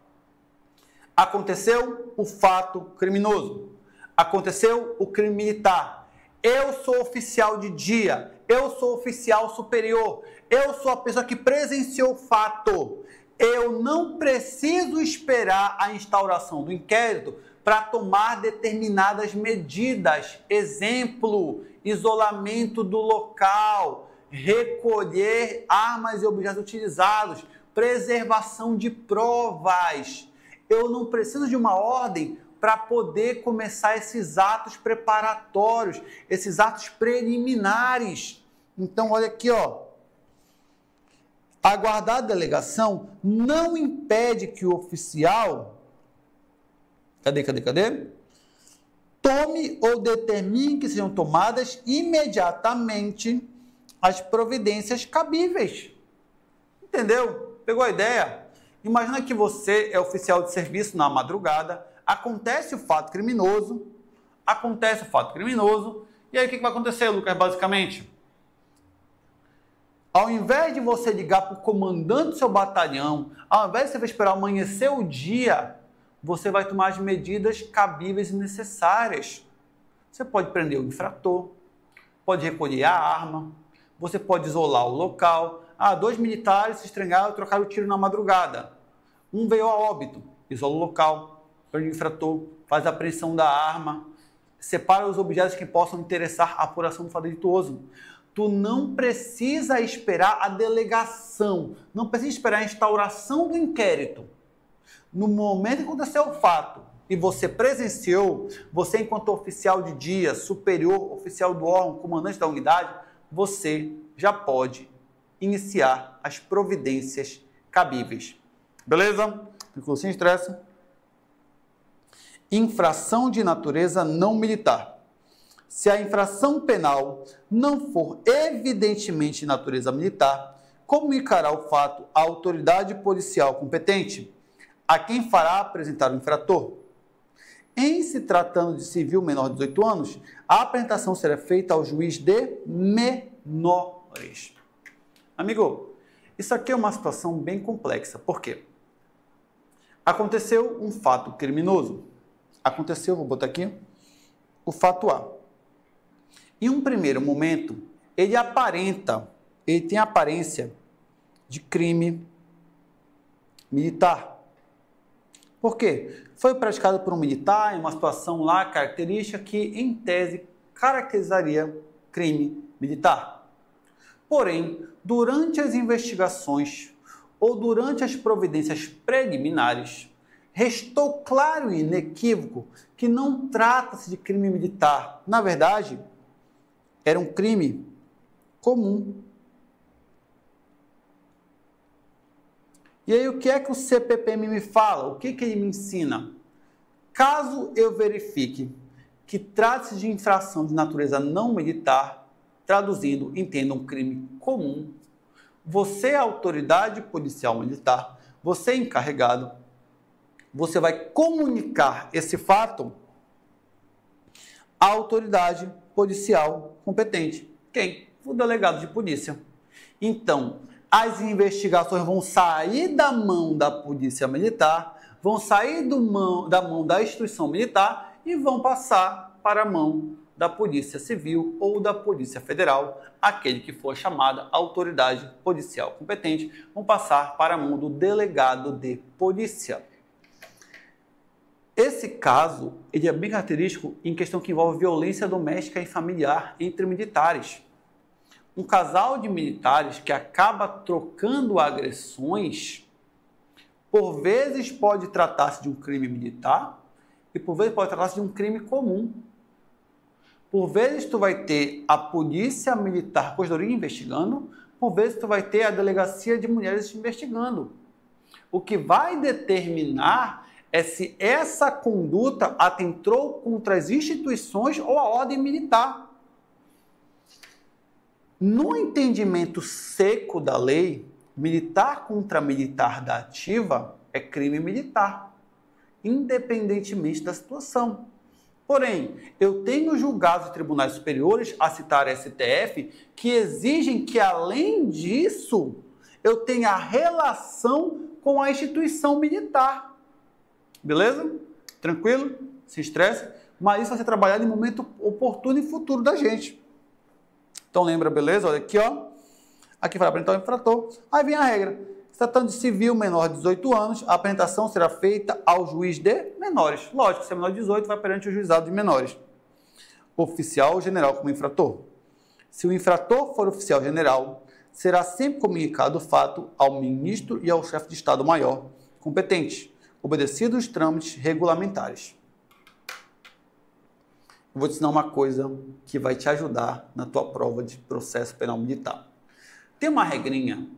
Aconteceu o fato criminoso. Aconteceu o crime militar. Eu sou oficial de dia. Eu sou oficial superior. Eu sou a pessoa que presenciou o fato. Eu não preciso esperar a instauração do inquérito para tomar determinadas medidas. Exemplo, isolamento do local, recolher armas e objetos utilizados, preservação de provas. Eu não preciso de uma ordem para poder começar esses atos preparatórios, esses atos preliminares. Então, olha aqui, ó. Aguardar a delegação não impede que o oficial, cadê? Tome ou determine que sejam tomadas imediatamente as providências cabíveis. Entendeu? Pegou a ideia? Imagina que você é oficial de serviço na madrugada, acontece o fato criminoso, e aí o que vai acontecer, Lucas, basicamente? Ao invés de você ligar para o comandante do seu batalhão, ao invés de você esperar amanhecer o dia, você vai tomar as medidas cabíveis e necessárias. Você pode prender o infrator, pode recolher a arma, você pode isolar o local. 2 militares se estranharam e trocaram o tiro na madrugada. Um veio a óbito, isola o local, prende o infrator, faz a apreensão da arma, separa os objetos que possam interessar a apuração do fato delituoso. Tu não precisa esperar a delegação, não precisa esperar a instauração do inquérito. No momento que aconteceu o fato, e você presenciou, você enquanto oficial de dia, superior, oficial do órgão, comandante da unidade, você já pode iniciar as providências cabíveis. Beleza? Ficou sem estresse. Infração de natureza não militar. Se a infração penal não for evidentemente de natureza militar, comunicará o fato à autoridade policial competente, a quem fará apresentar o infrator. Em se tratando de civil menor de 18 anos, a apresentação será feita ao juiz de menores. Amigo, isso aqui é uma situação bem complexa. Por quê? Aconteceu um fato criminoso. Aconteceu, vou botar aqui, o fato A. Em um primeiro momento, ele tem aparência de crime militar. Por quê? Foi praticado por um militar em uma situação lá característica que, em tese, caracterizaria crime militar. Porém, durante as investigações ou durante as providências preliminares, restou claro e inequívoco que não trata-se de crime militar. Na verdade, era um crime comum. E aí, o que é que o CPPM me fala? O que ele me ensina? Caso eu verifique que trata-se de infração de natureza não militar, traduzindo, entenda um crime comum, você, autoridade policial militar, você encarregado, você vai comunicar esse fato à autoridade policial competente. Quem? O delegado de polícia. Então, as investigações vão sair da mão da polícia militar, vão sair da mão da instituição militar e vão passar para a mão da polícia civil ou da polícia federal, aquele que for chamada autoridade policial competente, vão passar para a mão do delegado de polícia. Esse caso ele é bem característico em questão que envolve violência doméstica e familiar entre militares. Um casal de militares que acaba trocando agressões, por vezes pode tratar-se de um crime militar e por vezes pode tratar-se de um crime comum. Por vezes tu vai ter a polícia militar corredoria investigando, por vezes tu vai ter a delegacia de mulheres investigando. O que vai determinar é se essa conduta atentou contra as instituições ou a ordem militar. No entendimento seco da lei, militar contra militar da ativa é crime militar, independentemente da situação. Porém, eu tenho julgados de tribunais superiores, a citar a STF, que exigem que, além disso, eu tenha relação com a instituição militar. Beleza? Tranquilo? Sem estresse? Mas isso vai ser trabalhado em momento oportuno e futuro da gente. Então lembra, beleza? Olha aqui, ó. Aqui vai apresentar o infrator. Aí vem a regra. Se tratando de civil menor de 18 anos, a apresentação será feita ao juiz de menores. Lógico, se é menor de 18, vai perante o juizado de menores. Oficial general como infrator. Se o infrator for oficial general, será sempre comunicado o fato ao ministro e ao chefe de Estado-Maior competente, obedecidos os trâmites regulamentares. Eu vou te ensinar uma coisa que vai te ajudar na tua prova de processo penal militar. Tem uma regrinha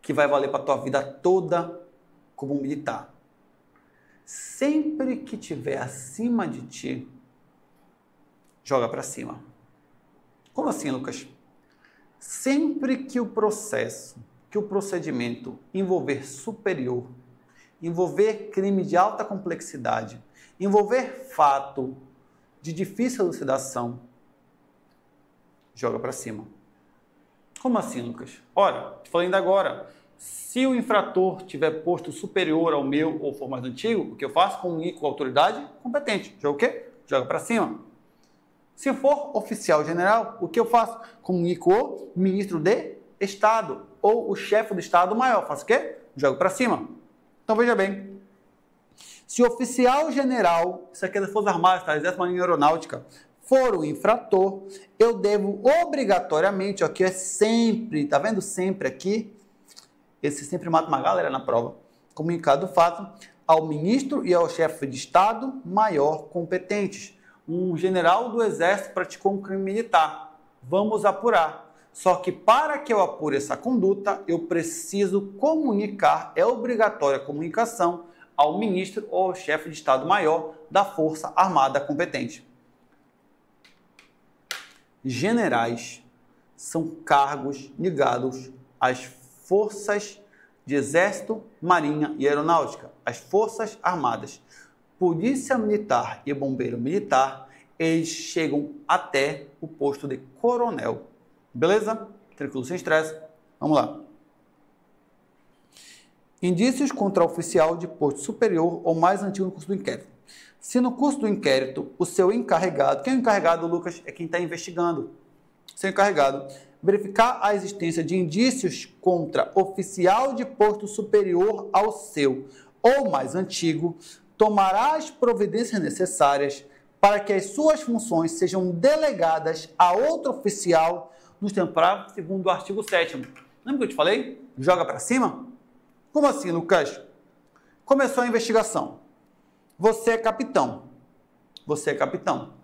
que vai valer para a tua vida toda como militar. Sempre que tiver acima de ti, joga para cima. Como assim, Lucas? Sempre que o processo, que o procedimento envolver superior, envolver crime de alta complexidade, envolver fato de difícil elucidação, joga para cima. Como assim, Lucas? Ora, te falei ainda agora, se o infrator tiver posto superior ao meu ou for mais antigo, o que eu faço? Comunico com a autoridade competente. Joga o quê? Joga para cima. Se for oficial general, o que eu faço? Comunico o ministro de Estado ou o chefe do Estado-Maior. Faço o quê? Jogo para cima. Então veja bem. Se o oficial general, isso aqui é das Forças Armadas, tá? Exército, Marinha Aeronáutica, for o infrator, eu devo obrigatoriamente, aqui é sempre, tá vendo sempre aqui? Esse sempre mata uma galera na prova. Comunicado o fato, ao ministro e ao chefe de Estado maior competentes. Um general do Exército praticou um crime militar. Vamos apurar. Só que para que eu apure essa conduta, eu preciso comunicar, é obrigatória a comunicação ao ministro ou ao chefe de Estado maior da Força Armada competente. Generais são cargos ligados às forças de Exército, Marinha e Aeronáutica, as Forças Armadas. Polícia Militar e Bombeiro Militar, eles chegam até o posto de coronel. Beleza? Tranquilo, sem estresse. Vamos lá. Indícios contra oficial de posto superior ou mais antigo no curso do inquérito. Se no curso do inquérito, o seu encarregado, quem é o encarregado, Lucas? É quem está investigando. Seu encarregado, verificar a existência de indícios contra oficial de posto superior ao seu ou mais antigo, tomará as providências necessárias para que as suas funções sejam delegadas a outro oficial nos temporários segundo o artigo 7º. Lembra que eu te falei? Joga para cima? Como assim, Lucas? Começou a investigação. Você é capitão. Você é capitão.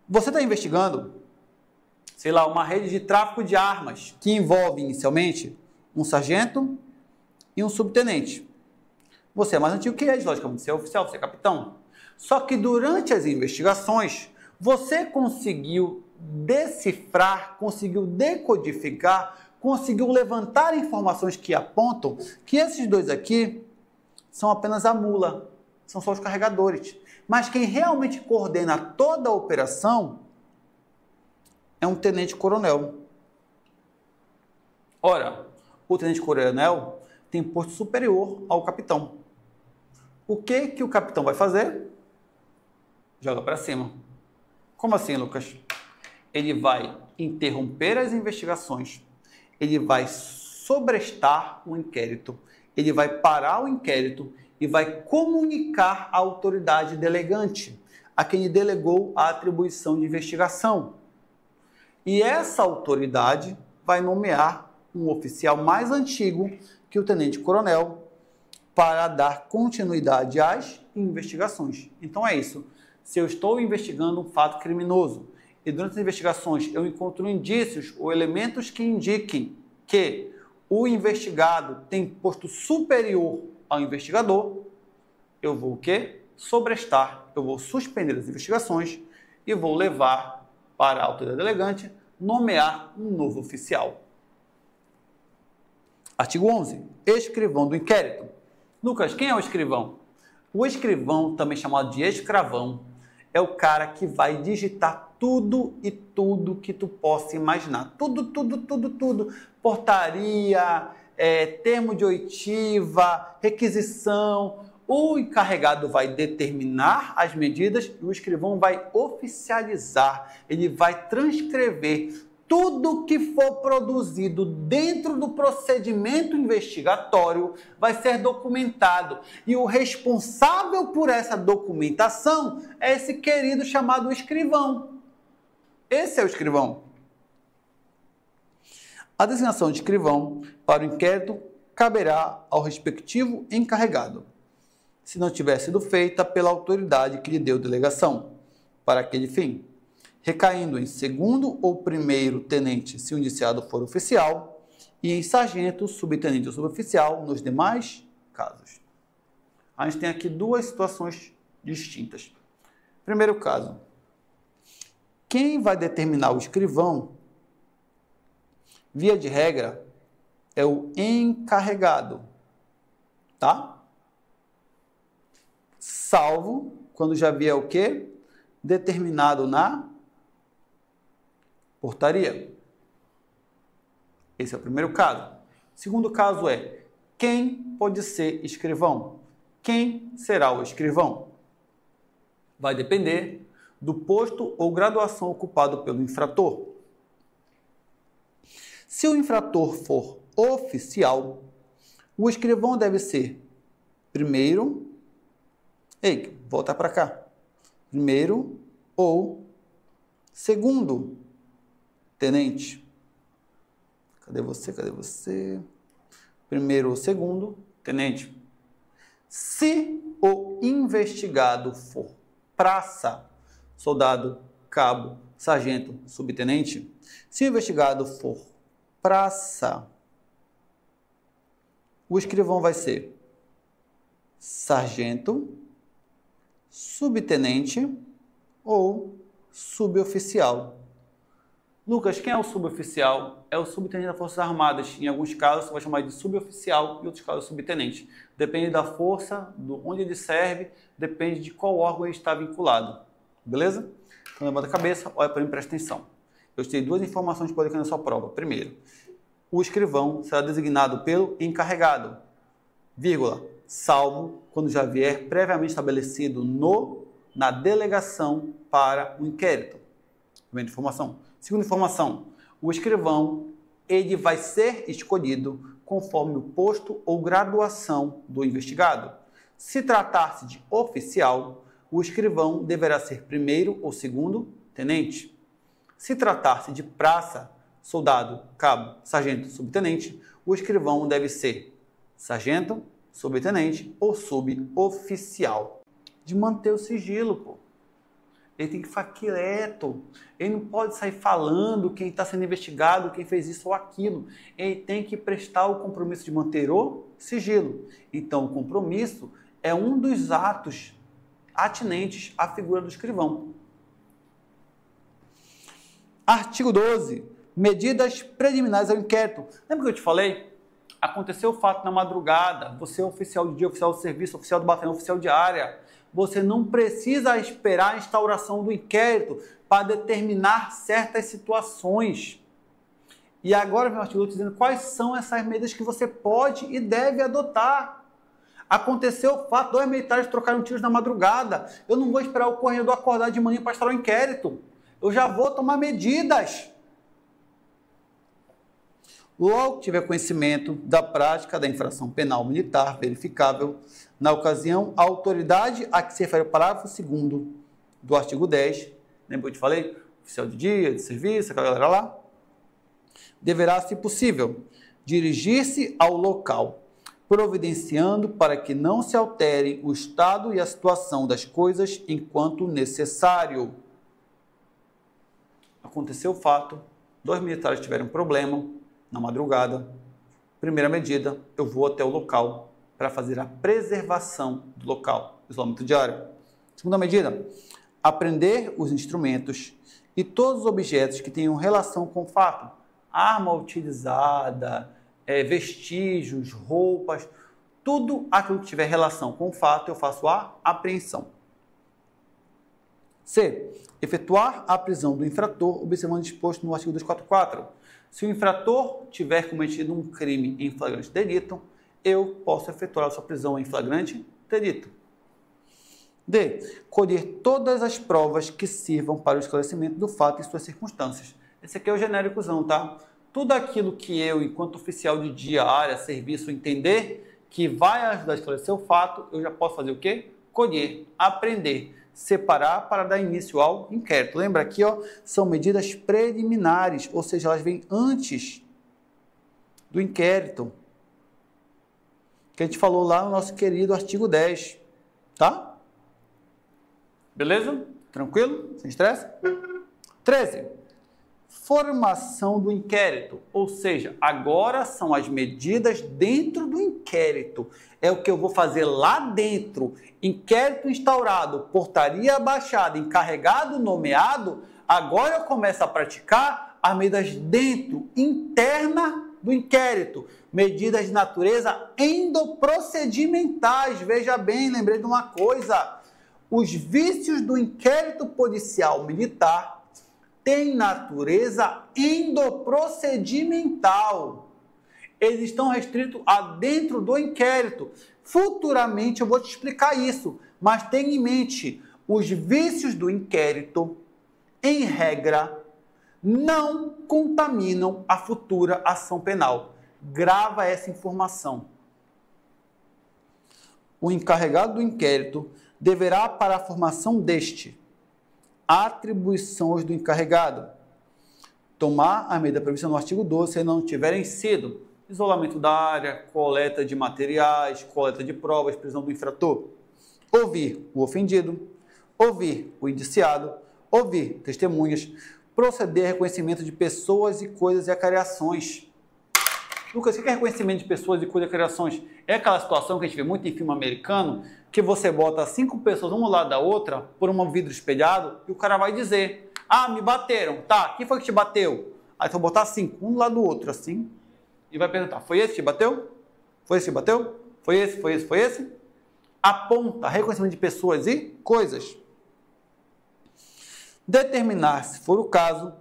Você está investigando, sei lá, uma rede de tráfico de armas que envolve inicialmente um sargento e um subtenente. Você é mais antigo que eles, logicamente, você é oficial, você é capitão. Só que durante as investigações, você conseguiu decifrar, conseguiu decodificar, conseguiu levantar informações que apontam que esses dois aqui são apenas a mula, são só os carregadores. Mas quem realmente coordena toda a operação é um tenente-coronel. Ora, o tenente-coronel tem posto superior ao capitão. O que o capitão vai fazer? Joga para cima. Como assim, Lucas? Ele vai interromper as investigações, ele vai sobrestar o inquérito, ele vai parar o inquérito e vai comunicar à autoridade delegante, a quem ele delegou a atribuição de investigação. E essa autoridade vai nomear um oficial mais antigo que o tenente-coronel para dar continuidade às investigações. Então é isso. Se eu estou investigando um fato criminoso e durante as investigações eu encontro indícios ou elementos que indiquem que o investigado tem posto superior ao investigador, eu vou o quê? Sobrestar, eu vou suspender as investigações e vou levar para a autoridade delegante nomear um novo oficial. Artigo 11. Escrivão do inquérito. Lucas, quem é o escrivão? O escrivão, também chamado de escravão, é o cara que vai digitar tudo e tudo que tu possa imaginar. Tudo. Portaria, termo de oitiva, requisição. O encarregado vai determinar as medidas e o escrivão vai oficializar. Ele vai transcrever tudo que for produzido dentro do procedimento investigatório vai ser documentado. E o responsável por essa documentação é esse querido chamado escrivão. Esse é o escrivão. A designação de escrivão para o inquérito caberá ao respectivo encarregado, se não tiver sido feita pela autoridade que lhe deu delegação para aquele fim, recaindo em segundo ou primeiro tenente se o indiciado for oficial e em sargento, subtenente ou suboficial nos demais casos. A gente tem aqui duas situações distintas. Primeiro caso, quem vai determinar o escrivão, via de regra, é o encarregado, tá? Salvo quando já vier o quê? Determinado na portaria. Esse é o primeiro caso. O segundo caso é, quem pode ser escrivão? Quem será o escrivão? Vai depender do posto ou graduação ocupado pelo infrator. Se o infrator for oficial, o escrivão deve ser primeiro, volta para cá, primeiro ou segundo tenente. Cadê você? Primeiro ou segundo tenente. Se o investigado for praça, soldado, cabo, sargento, subtenente, se o investigado for praça, o escrivão vai ser sargento, subtenente ou suboficial. Lucas, quem é o suboficial? É o subtenente das Forças Armadas. Em alguns casos, você vai chamar de suboficial e em outros casos, subtenente. Depende da força, onde ele serve, depende de qual órgão ele está vinculado. Beleza? Então, levanta a cabeça, olha para mim e presta atenção. Eu te dei duas informações que podem cair na sua prova. Primeiro, o escrivão será designado pelo encarregado, vírgula, salvo quando já vier previamente estabelecido na delegação para o inquérito. Primeira informação. Segunda informação, o escrivão ele vai ser escolhido conforme o posto ou graduação do investigado. Se tratar-se de oficial, o escrivão deverá ser primeiro ou segundo tenente. Se tratar-se de praça, soldado, cabo, sargento, subtenente, o escrivão deve ser sargento, subtenente ou suboficial. De manter o sigilo, pô. Ele tem que ficar quieto. Ele não pode sair falando quem está sendo investigado, quem fez isso ou aquilo. Ele tem que prestar o compromisso de manter o sigilo. Então, o compromisso é um dos atos atinentes à figura do escrivão. Artigo 12. Medidas preliminares ao inquérito. Lembra que eu te falei? Aconteceu o fato na madrugada. Você é oficial de dia, oficial de serviço, oficial do batalhão, oficial de área. Você não precisa esperar a instauração do inquérito para determinar certas situações. E agora vem o artigo 8 dizendo quais são essas medidas que você pode e deve adotar. Aconteceu o fato, 2 militares trocaram tiros na madrugada. Eu não vou esperar o corredor acordar de manhã para instaurar o inquérito. Eu já vou tomar medidas. Logo que tiver conhecimento da prática da infração penal militar verificável, na ocasião, a autoridade a que se refere o parágrafo 2º do artigo 10, lembra que eu te falei? Oficial de dia, de serviço, aquela galera lá, deverá, se possível, dirigir-se ao local, providenciando para que não se altere o estado e a situação das coisas enquanto necessário. Aconteceu o fato, 2 militares tiveram problema na madrugada. Primeira medida, eu vou até o local para fazer a preservação do local, isolamento diário. Segunda medida, apreender os instrumentos e todos os objetos que tenham relação com o fato. Arma utilizada, vestígios, roupas, tudo aquilo que tiver relação com o fato, eu faço a apreensão. C. Efetuar a prisão do infrator, observando o disposto no artigo 244. Se o infrator tiver cometido um crime em flagrante delito, eu posso efetuar a sua prisão em flagrante delito. D. Colher todas as provas que sirvam para o esclarecimento do fato e suas circunstâncias. Esse aqui é o genéricozão, tá? Tudo aquilo que eu, enquanto oficial de dia, área, serviço, entender que vai ajudar a esclarecer o fato, eu já posso fazer o quê? Colher, aprender, separar para dar início ao inquérito. Lembra aqui, ó, são medidas preliminares, ou seja, elas vêm antes do inquérito, que a gente falou lá no nosso querido artigo 10, tá? Beleza? Tranquilo? Sem estresse? 13. Formação do inquérito, ou seja, agora são as medidas dentro do inquérito. É o que eu vou fazer lá dentro. Inquérito instaurado, portaria baixada, encarregado nomeado. Agora eu começo a praticar as medidas dentro, interna do inquérito. Medidas de natureza endoprocedimentais. Veja bem, lembrei de uma coisa. Os vícios do inquérito policial militar têm natureza endoprocedimental. Eles estão restritos a dentro do inquérito. Futuramente eu vou te explicar isso, mas tenha em mente, os vícios do inquérito, em regra, não contaminam a futura ação penal. Grava essa informação. O encarregado do inquérito deverá, para a formação deste, atribuições do encarregado, tomar a medida prevista no artigo 12 se não tiverem sido isolamento da área, coleta de materiais, coleta de provas, prisão do infrator. Ouvir o ofendido, ouvir o indiciado, ouvir testemunhas, proceder a reconhecimento de pessoas e coisas e acariações. Lucas, o que é reconhecimento de pessoas e coisas e acariações? É aquela situação que a gente vê muito em filme americano, que você bota 5 pessoas uma ao lado da outra por um vidro espelhado e o cara vai dizer: ah, me bateram. Tá, quem foi que te bateu? Aí tu vai botar 5, um do lado do outro, assim, e vai perguntar: foi esse que te bateu? Foi esse que te bateu? Foi esse, foi esse, foi esse? Aponta reconhecimento de pessoas e coisas. Determinar, se for o caso,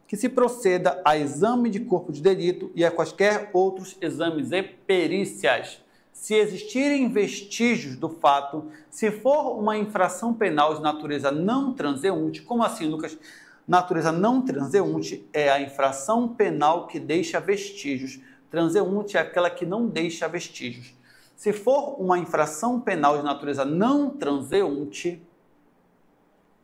que se proceda a exame de corpo de delito e a quaisquer outros exames e perícias. Se existirem vestígios do fato, se for uma infração penal de natureza não transeunte. Como assim, Lucas? Natureza não transeunte é a infração penal que deixa vestígios. Transeunte é aquela que não deixa vestígios. Se for uma infração penal de natureza não transeunte,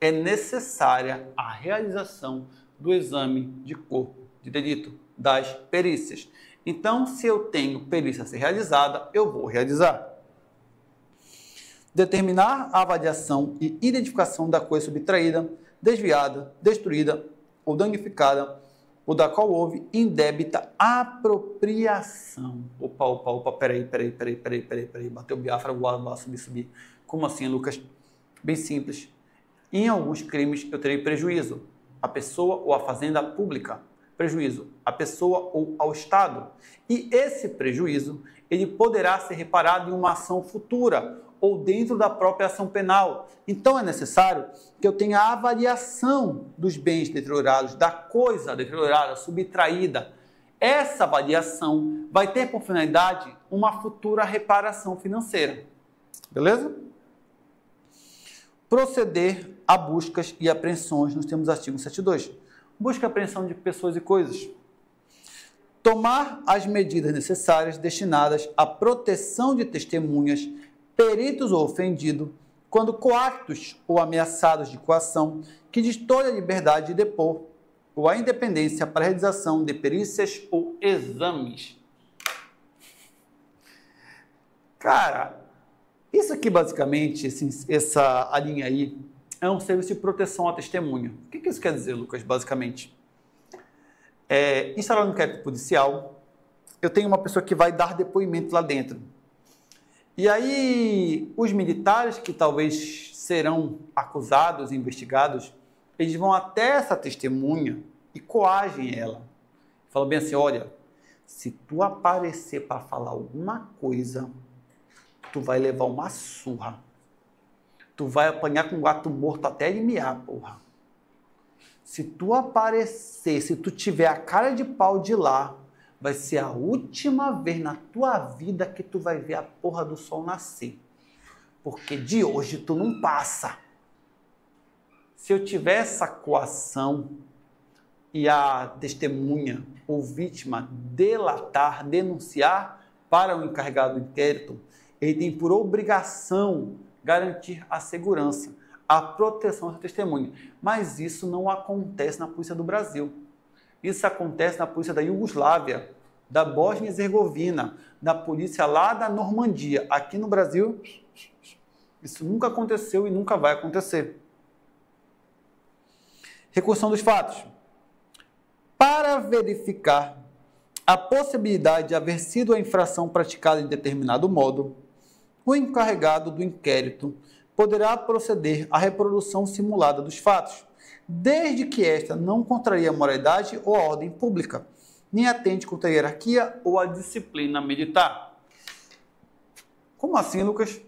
é necessária a realização do exame de corpo de delito, das perícias. Então, se eu tenho perícia a ser realizada, eu vou realizar. Determinar a avaliação e identificação da coisa subtraída, desviada, destruída ou danificada, ou da qual houve indébita apropriação. Opa, peraí, bateu o Biafra, vou subir. Como assim, Lucas? Bem simples. Em alguns crimes eu terei prejuízo à pessoa ou à fazenda pública, prejuízo à pessoa ou ao Estado. E esse prejuízo, ele poderá ser reparado em uma ação futura ou dentro da própria ação penal. Então é necessário que eu tenha a avaliação dos bens deteriorados, da coisa deteriorada, subtraída. Essa avaliação vai ter por finalidade uma futura reparação financeira. Beleza? Proceder a buscas e apreensões nos termos do artigo 172. Busca e apreensão de pessoas e coisas. Tomar as medidas necessárias destinadas à proteção de testemunhas, peritos ou ofendido, quando coactos ou ameaçados de coação que destolhe a liberdade de depor ou a independência para a realização de perícias ou exames. Cara, isso aqui basicamente, essa linha aí, é um serviço de proteção à testemunha. O que isso quer dizer, Lucas, basicamente? Instalado no inquérito policial, eu tenho uma pessoa que vai dar depoimento lá dentro. E aí, os militares que talvez serão acusados, investigados, eles vão até essa testemunha e coagem ela. Falam bem assim: olha, se tu aparecer para falar alguma coisa, tu vai levar uma surra. Tu vai apanhar com um gato morto até ele miar, porra. Se tu aparecer, se tu tiver a cara de pau de lá, vai ser a última vez na tua vida que tu vai ver a porra do sol nascer. Porque de hoje tu não passa. Se eu tiver essa coação e a testemunha ou vítima delatar, denunciar para o encarregado do inquérito, ele tem por obrigação garantir a segurança, a proteção da testemunha. Mas isso não acontece na Polícia do Brasil. Isso acontece na Polícia da Iugoslávia, da Bósnia e Herzegovina, da polícia lá da Normandia. Aqui no Brasil, isso nunca aconteceu e nunca vai acontecer. Recursão dos fatos. Para verificar a possibilidade de haver sido a infração praticada de determinado modo, o encarregado do inquérito poderá proceder à reprodução simulada dos fatos, desde que esta não contraria a moralidade ou a ordem pública, nem atente contra a hierarquia ou a disciplina militar. Como assim, Lucas?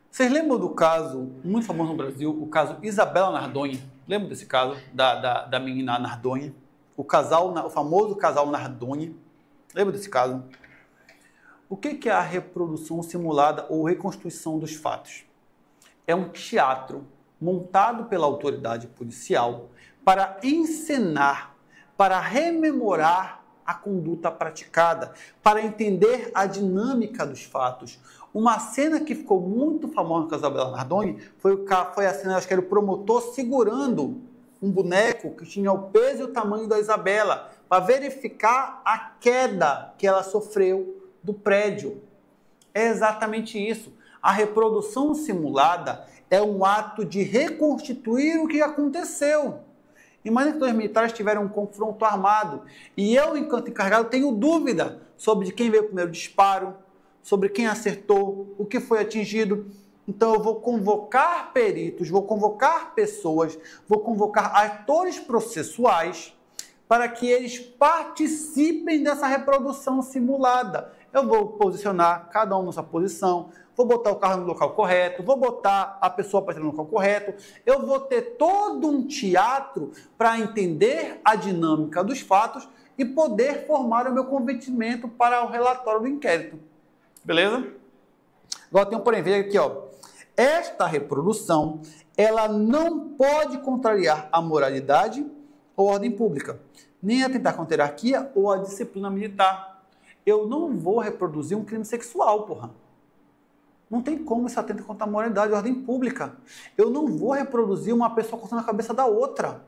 Vocês lembram do caso muito famoso no Brasil, o caso Isabela Nardoni? Lembra desse caso da menina Nardoni? O famoso casal Nardoni. Lembra desse caso? O que é a reprodução simulada ou reconstrução dos fatos? É um teatro montado pela autoridade policial para encenar, para rememorar a conduta praticada, para entender a dinâmica dos fatos. Uma cena que ficou muito famosa no caso da Isabela Nardoni foi a cena, acho que era o promotor segurando um boneco que tinha o peso e o tamanho da Isabela, para verificar a queda que ela sofreu do prédio. É exatamente isso. A reprodução simulada é um ato de reconstituir o que aconteceu. Imagina que dois militares tiveram um confronto armado e eu, enquanto encarregado, tenho dúvida sobre de quem veio o primeiro disparo, sobre quem acertou, o que foi atingido. Então eu vou convocar peritos, vou convocar pessoas, vou convocar atores processuais para que eles participem dessa reprodução simulada. Eu vou posicionar cada um na sua posição, vou botar o carro no local correto, vou botar a pessoa para no local correto, eu vou ter todo um teatro para entender a dinâmica dos fatos e poder formar o meu convencimento para o relatório do inquérito. Beleza? Agora tem um porém, veja aqui, ó. Esta reprodução, ela não pode contrariar a moralidade ou a ordem pública, nem atentar contra a hierarquia ou a disciplina militar. Eu não vou reproduzir um crime sexual, porra. Não tem como isso atenta contra a moralidade e a ordem pública. Eu não vou reproduzir uma pessoa cortando a cabeça da outra.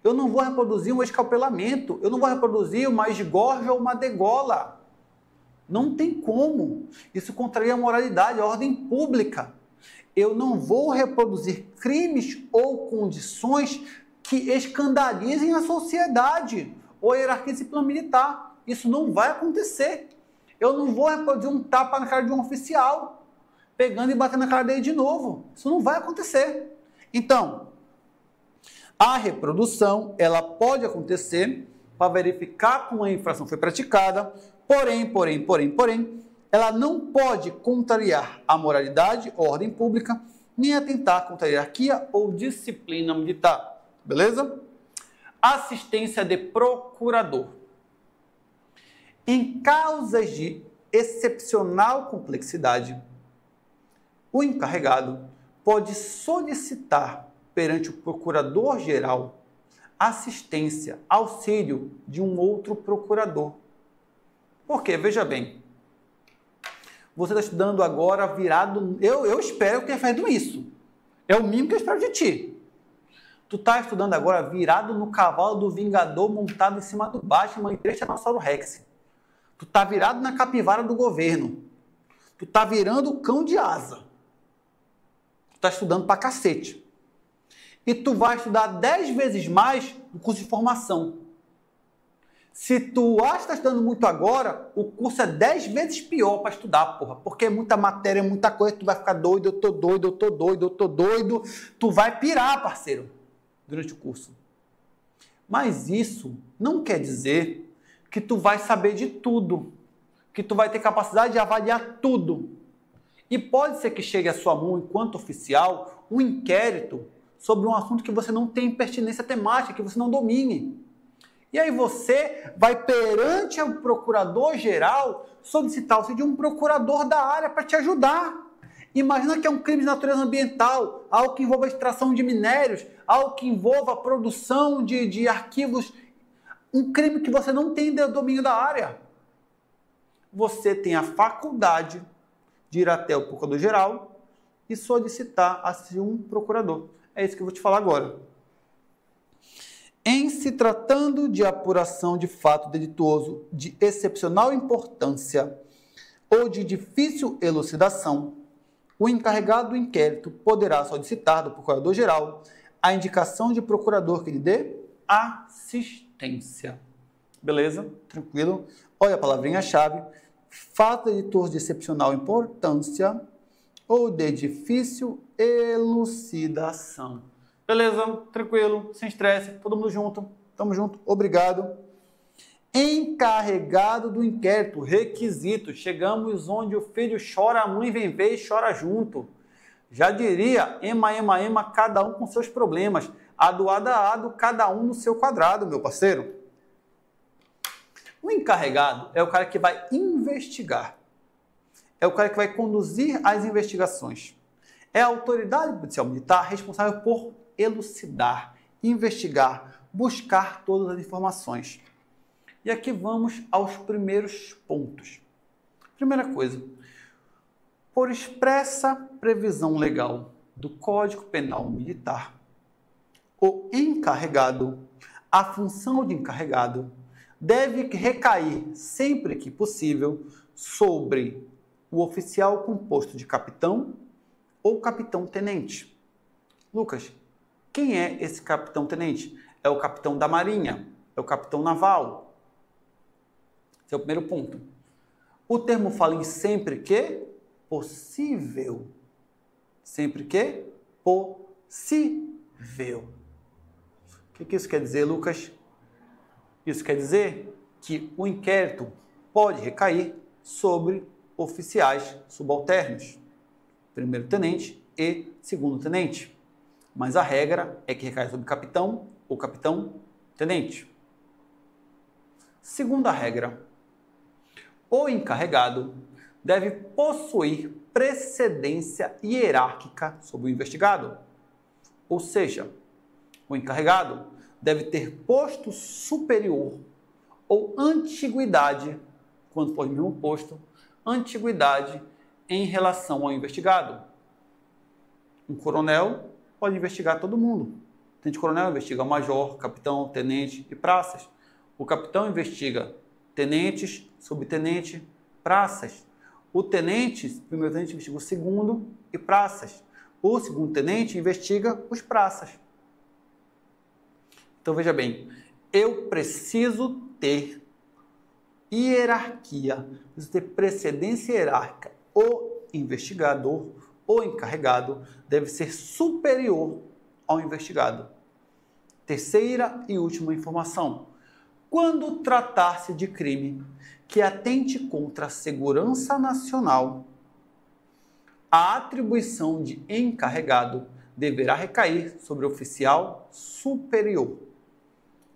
Eu não vou reproduzir um escapelamento. Eu não vou reproduzir uma esgorja ou uma degola. Não tem como. Isso contraria a moralidade, a ordem pública. Eu não vou reproduzir crimes ou condições que escandalizem a sociedade ou a hierarquia disciplinar militar. Isso não vai acontecer. Eu não vou reproduzir um tapa na cara de um oficial, pegando e batendo na cara dele de novo. Isso não vai acontecer. Então, a reprodução, ela pode acontecer para verificar como a infração foi praticada, porém, ela não pode contrariar a moralidade ou ordem pública, nem atentar contra a hierarquia ou disciplina militar. Beleza? Assistência de procurador. Em causas de excepcional complexidade, o encarregado pode solicitar perante o procurador-geral assistência, auxílio de um outro procurador. Por quê? Veja bem, você está estudando agora virado... Eu espero que tenha feito isso. É o mínimo que eu espero de ti. Tu está estudando agora virado no cavalo do Vingador montado em cima do Batman e 3 Tiranossauro Rex. Tu está virado na capivara do governo. Tu está virando o cão de asa. Tu está estudando pra cacete. E tu vai estudar 10 vezes mais no curso de formação. Se tu acha que está estudando muito agora, o curso é 10 vezes pior para estudar, porra. Porque é muita matéria, é muita coisa, tu vai ficar doido, eu tô doido, eu tô doido, eu tô doido. Tu vai pirar, parceiro, durante o curso. Mas isso não quer dizer que tu vai saber de tudo, que tu vai ter capacidade de avaliar tudo. E pode ser que chegue à sua mão, enquanto oficial, um inquérito sobre um assunto que você não tem pertinência temática, que você não domine. E aí você vai perante o procurador-geral solicitar auxílio de um procurador da área para te ajudar. Imagina que é um crime de natureza ambiental, algo que envolva a extração de minérios, algo que envolva a produção de arquivos, um crime que você não tem domínio da área. Você tem a faculdade de ir até o procurador-geral e solicitar a um procurador. É isso que eu vou te falar agora. Em se tratando de apuração de fato delituoso de excepcional importância ou de difícil elucidação, o encarregado do inquérito poderá solicitar do procurador-geral a indicação de procurador que lhe dê assistência. Beleza? Tranquilo? Olha a palavrinha-chave. Fato delituoso de excepcional importância ou de difícil elucidação. Beleza? Tranquilo? Sem estresse? Todo mundo junto? Tamo junto? Obrigado. Encarregado do inquérito. Requisito. Chegamos onde o filho chora, a mãe vem ver e chora junto. Já diria, ema, cada um com seus problemas. Ado, cada um no seu quadrado, meu parceiro. O encarregado é o cara que vai investigar. É o cara que vai conduzir as investigações. É a autoridade policial militar responsável por elucidar, investigar, buscar todas as informações. E aqui vamos aos primeiros pontos. Primeira coisa, por expressa previsão legal do Código Penal Militar, o encarregado, a função de encarregado, deve recair, sempre que possível, sobre o oficial composto de capitão ou capitão-tenente. Lucas, quem é esse capitão-tenente? É o capitão da Marinha, é o capitão naval. Esse é o primeiro ponto. O termo fala em sempre que possível. Sempre que possível. O que isso quer dizer, Lucas? Isso quer dizer que o inquérito pode recair sobre oficiais subalternos, primeiro-tenente e segundo-tenente. Mas a regra é que recai sobre capitão ou capitão-tenente. Segunda regra, o encarregado deve possuir precedência hierárquica sobre o investigado. Ou seja, o encarregado deve ter posto superior ou antiguidade, quando for o mesmo posto, antiguidade em relação ao investigado. Um coronel pode investigar todo mundo. O tenente-coronel investiga major, capitão, tenente e praças. O capitão investiga tenentes, subtenente, praças. O tenente, primeiro-tenente, investiga o segundo e praças. O segundo-tenente investiga os praças. Então, veja bem, eu preciso ter hierarquia, preciso ter precedência hierárquica. O investigador, o encarregado, deve ser superior ao investigado. Terceira e última informação. Quando tratar-se de crime que atente contra a segurança nacional, a atribuição de encarregado deverá recair sobre o oficial superior.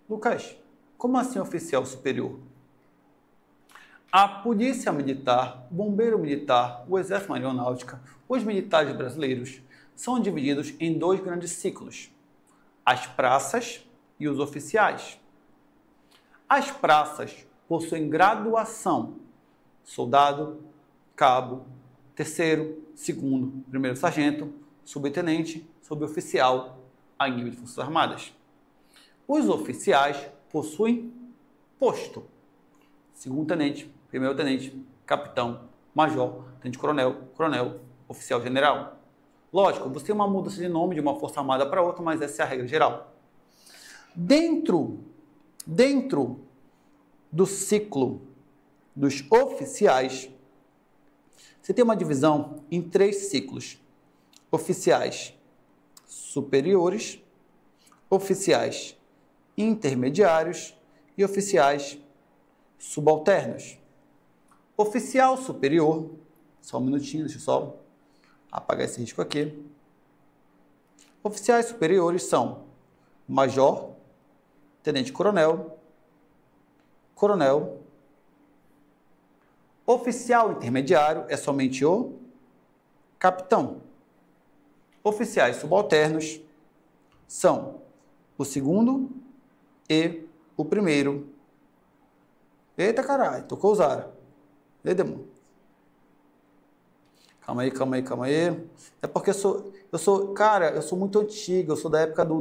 Lucas, como assim oficial superior? A Polícia Militar, o Bombeiro Militar, o Exército Aeronáutica, os militares brasileiros são divididos em dois grandes ciclos: as praças e os oficiais. As praças possuem graduação: soldado, cabo, terceiro, segundo, primeiro sargento, subtenente, suboficial, a nível de Forças Armadas. Os oficiais possuem posto: segundo-tenente, primeiro-tenente, capitão, major, tenente-coronel, coronel, oficial-general. Lógico, você tem uma mudança de nome de uma força armada para outra, mas essa é a regra geral. Dentro do ciclo dos oficiais, você tem uma divisão em 3 ciclos: oficiais superiores, oficiais intermediários e oficiais subalternos. Oficial superior, só um minutinho, deixa eu só apagar esse risco aqui. Oficiais superiores são major, tenente-coronel, coronel. Oficial intermediário é somente o capitão. Oficiais subalternos são o segundo e o primeiro. Eita caralho, tocou o Zara. Ei, demônio. Calma aí. É porque eu sou muito antigo, eu sou da época do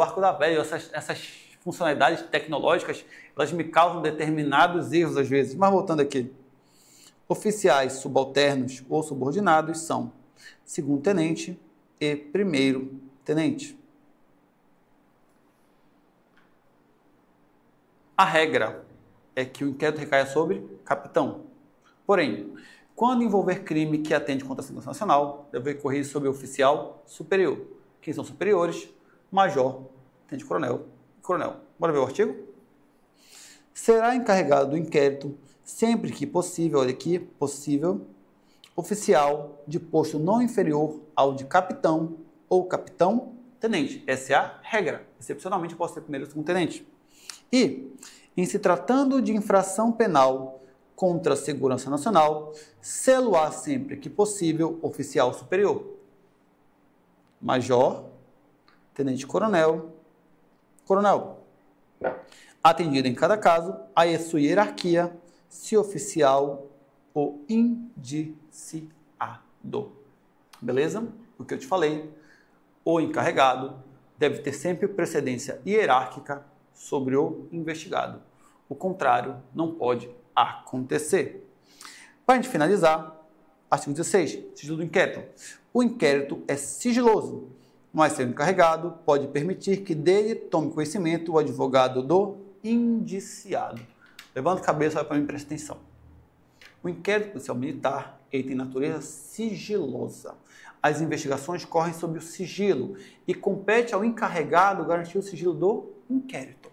Arco da Velha. Essas funcionalidades tecnológicas, elas me causam determinados erros às vezes. Mas voltando aqui. Oficiais subalternos ou subordinados são segundo-tenente e primeiro-tenente. A regra é que o inquérito recaia sobre capitão. Porém, quando envolver crime que atente contra a segurança nacional, deve recorrer sobre o oficial superior. Quem são superiores? Major, tenente-coronel e coronel. Bora ver o artigo? Será encarregado do inquérito, sempre que possível, olha aqui, possível, oficial de posto não inferior ao de capitão ou capitão-tenente. Essa é a regra. Excepcionalmente, eu posso ser primeiro ou segundo-tenente. E, em se tratando de infração penal contra a segurança nacional, sê-lo-á sempre que possível oficial superior, major, tenente-coronel, coronel, atendido em cada caso a sua hierarquia, se oficial ou indiciado. Beleza? O que eu te falei, o encarregado deve ter sempre precedência hierárquica sobre o investigado. O contrário não pode acontecer. Para a gente finalizar, artigo 16, sigilo do inquérito. O inquérito é sigiloso, mas seu encarregado pode permitir que dele tome conhecimento o advogado do indiciado. Levanta a cabeça para mim, presta atenção. O inquérito policial militar ele tem natureza sigilosa. As investigações correm sob o sigilo e compete ao encarregado garantir o sigilo do inquérito.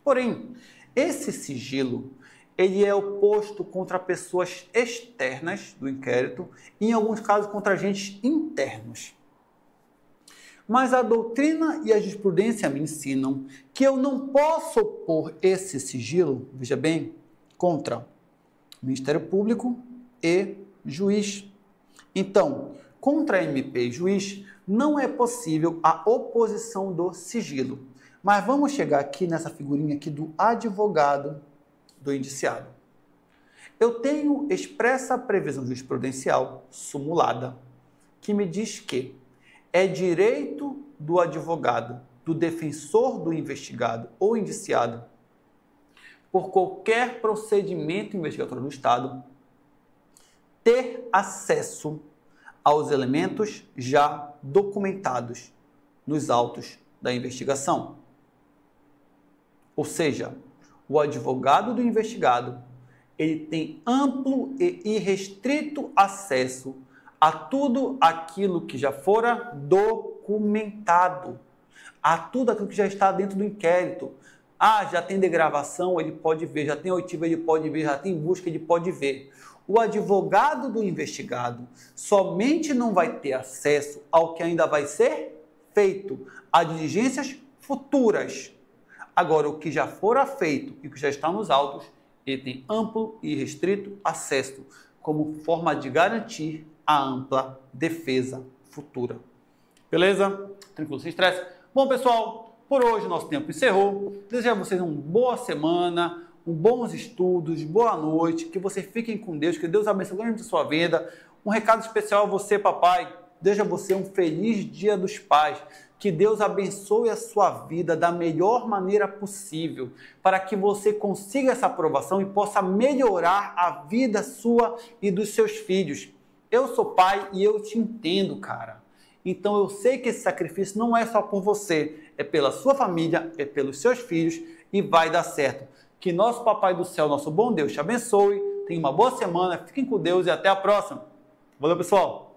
Porém, esse sigilo ele é oposto contra pessoas externas do inquérito e, em alguns casos, contra agentes internos. Mas a doutrina e a jurisprudência me ensinam que eu não posso opor esse sigilo, veja bem, contra Ministério Público e juiz. Então, contra MP e juiz, não é possível a oposição do sigilo. Mas vamos chegar aqui nessa figurinha aqui do advogado do indiciado. Eu tenho expressa previsão jurisprudencial sumulada que me diz que é direito do advogado, do defensor do investigado ou indiciado, por qualquer procedimento investigatório do Estado, ter acesso aos elementos já documentados nos autos da investigação. Ou seja, o advogado do investigado ele tem amplo e irrestrito acesso a tudo aquilo que já fora documentado, a tudo aquilo que já está dentro do inquérito. Ah, já tem degravação, ele pode ver, já tem oitiva, ele pode ver, já tem busca, ele pode ver. O advogado do investigado somente não vai ter acesso ao que ainda vai ser feito, a diligências futuras. Agora, o que já fora feito e o que já está nos autos, ele tem amplo e restrito acesso, como forma de garantir a ampla defesa futura. Beleza? Tranquilo, sem estresse? Bom, pessoal, por hoje o nosso tempo encerrou. Desejo a vocês uma boa semana, bons estudos, boa noite, que vocês fiquem com Deus, que Deus abençoe grande a sua vida. Um recado especial a você, papai. Desejo a você um feliz Dia dos Pais. Que Deus abençoe a sua vida da melhor maneira possível, para que você consiga essa aprovação e possa melhorar a vida sua e dos seus filhos. Eu sou pai e eu te entendo, cara. Então eu sei que esse sacrifício não é só por você, é pela sua família, é pelos seus filhos e vai dar certo. Que nosso Papai do Céu, nosso bom Deus, te abençoe. Tenha uma boa semana, fiquem com Deus e até a próxima. Valeu, pessoal!